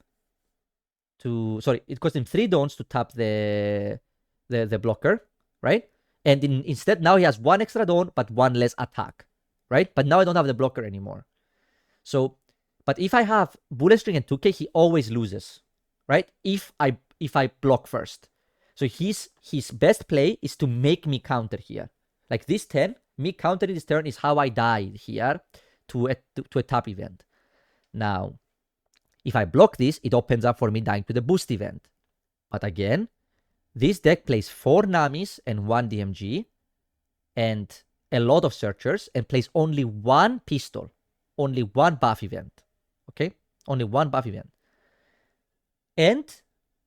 cost him 3 dawns to tap the blocker, right? And instead, now he has 1 extra dawn, but 1 less attack, right? But now I don't have the blocker anymore. So, but if I have bullet string and 2k, he always loses, right? If I block first. So his best play is to make me counter here. Like this 10, me countering this turn is how I died here to a tap event. Now, if I block this, it opens up for me dying to the boost event. But again, this deck plays 4 Namis and 1 DMG and a lot of searchers, and plays only 1 pistol, only 1 buff event. Okay? Only 1 buff event. And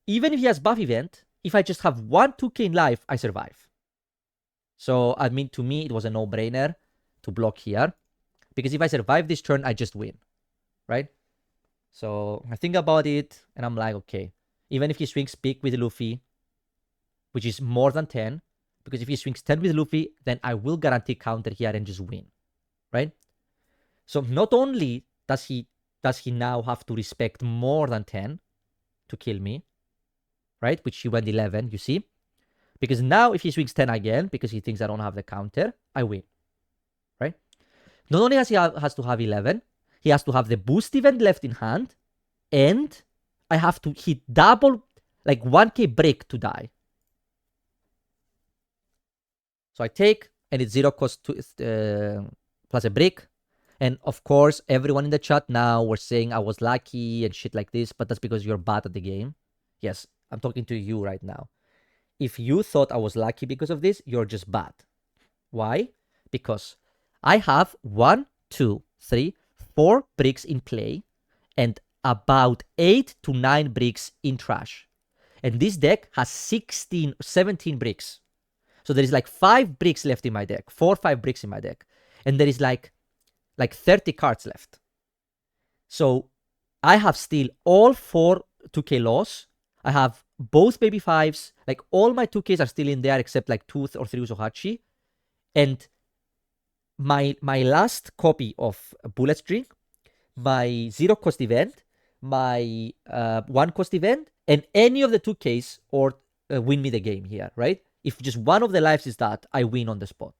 even if he has buff event, if I just have 1 2k in life, I survive. So, I mean, to me, it was a no-brainer to block here. Because if I survive this turn, I just win. Right? So, I think about it, and I'm like, okay. Even if he swings big with Luffy, which is more than 10, because if he swings 10 with Luffy, then I will guarantee counter here and just win. Right? So, not only does he now have to respect more than 10 to kill me, right? Which he went 11, you see? Because now if he swings 10 again, because he thinks I don't have the counter, I win, right? Not only has to have 11, he has to have the boost event left in hand, and I have to hit double, like 1k break to die. So I take, and it's 0 cost plus a brick. And of course, everyone in the chat now was saying I was lucky and shit like this, but that's because you're bad at the game. Yes, I'm talking to you right now. If you thought I was lucky because of this, you're just bad. Why? Because I have 1, 2, 3, 4 bricks in play and about 8 to 9 bricks in trash. And this deck has 17 bricks. So there is like 5 bricks left in my deck, 4 or 5 bricks in my deck. And there is like 30 cards left. So I have still all 4 2k loss. I have both baby 5s. Like all my 2ks are still in there except like 2 or 3 Usohachi. And my last copy of Bullet String, my 0 cost event, my 1 cost event, and any of the 2ks or win me the game here, right? If just one of the lives is that, I win on the spot.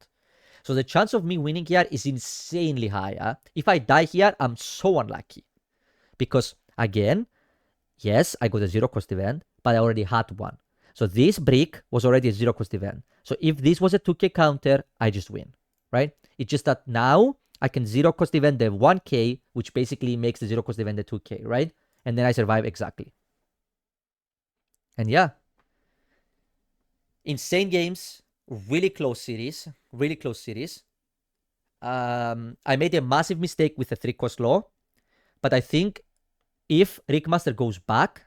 So the chance of me winning here is insanely high. Huh? If I die here, I'm so unlucky. Because, again, yes, I got a 0 cost event, but I already had one. So this brick was already a 0 cost event. So if this was a 2k counter, I just win, right? It's just that now I can 0 cost event the 1k, which basically makes the 0 cost event the 2k, right? And then I survive exactly. And yeah. Insane games. Really close series. Really close series. I made a massive mistake with the 3-cost law. But I think if Ricmaster goes back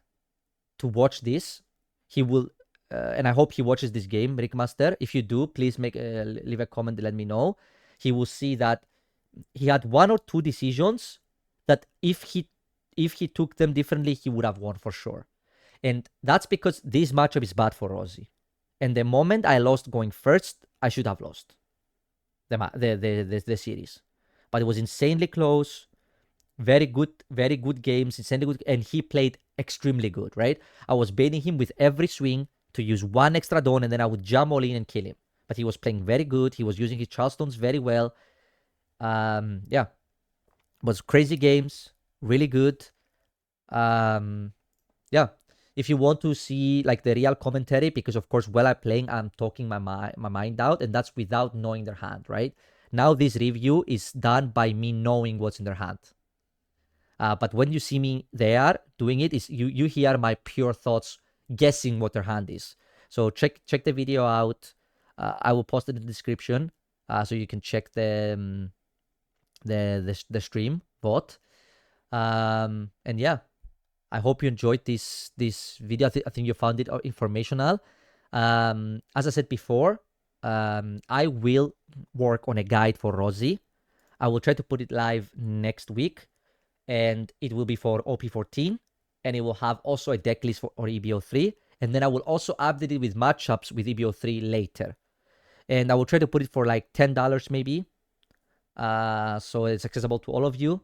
to watch this, he will, and I hope he watches this game, Ricmaster. If you do, please leave a comment and let me know. He will see that he had 1 or 2 decisions that if he took them differently, he would have won for sure. And that's because this matchup is bad for Rosie. And the moment I lost going first, I should have lost the series. But it was insanely close. Very good games, insanely good, and he played extremely good, right? I was baiting him with every swing to use 1 extra Dawn, and then I would jump all in and kill him. But he was playing very good. He was using his Charleston's very well. Yeah, it was crazy games, really good. Yeah, if you want to see like the real commentary, because of course while I'm playing, I'm talking my mind out, and that's without knowing their hand, right? Now this review is done by me knowing what's in their hand. But when you see me there doing it, is you hear my pure thoughts, guessing what their hand is. So check the video out. I will post it in the description, so you can check the stream vote. And yeah, I hope you enjoyed this video. I think you found it informational. As I said before, I will work on a guide for Rosie. I will try to put it live next week, and it will be for OP14, and it will have also a deck list for EBO3, and then I will also update it with matchups with EBO3 later. And I will try to put it for like $10 maybe, so it's accessible to all of you.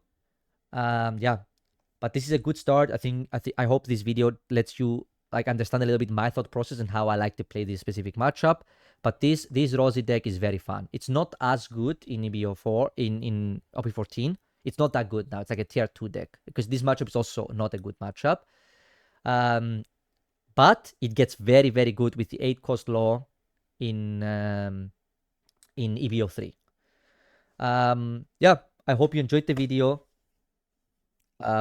Yeah, but this is a good start. I hope this video lets you like understand a little bit my thought process and how I like to play this specific matchup. But this Rosie deck is very fun. It's not as good in EBO4 in OP14. It's not that good now. It's like a tier 2 deck because this matchup is also not a good matchup. But it gets very, very good with the 8 cost law in EBO3. Yeah, I hope you enjoyed the video.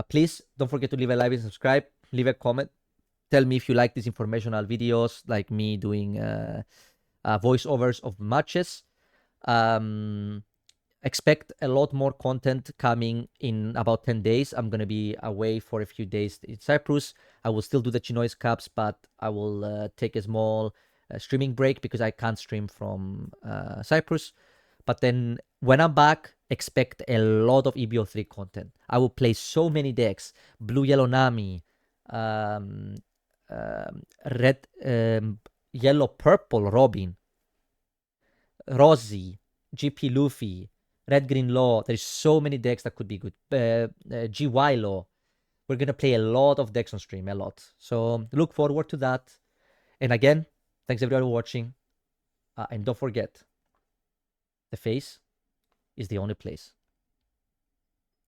Please don't forget to leave a like and subscribe. Leave a comment. Tell me if you like these informational videos, like me doing voiceovers of matches. Expect a lot more content coming in about 10 days. I'm going to be away for a few days in Cyprus. I will still do the Chinois Cups, but I will take a small streaming break because I can't stream from Cyprus. But then when I'm back, expect a lot of EBO3 content. I will play so many decks. Blue Yellow Nami, red Yellow Purple Robin, Rosie, GP Luffy, Red Green Law. There's so many decks that could be good. GY Law. We're going to play a lot of decks on stream, a lot. So look forward to that. And again, thanks everyone for watching. And don't forget, the face is the only place.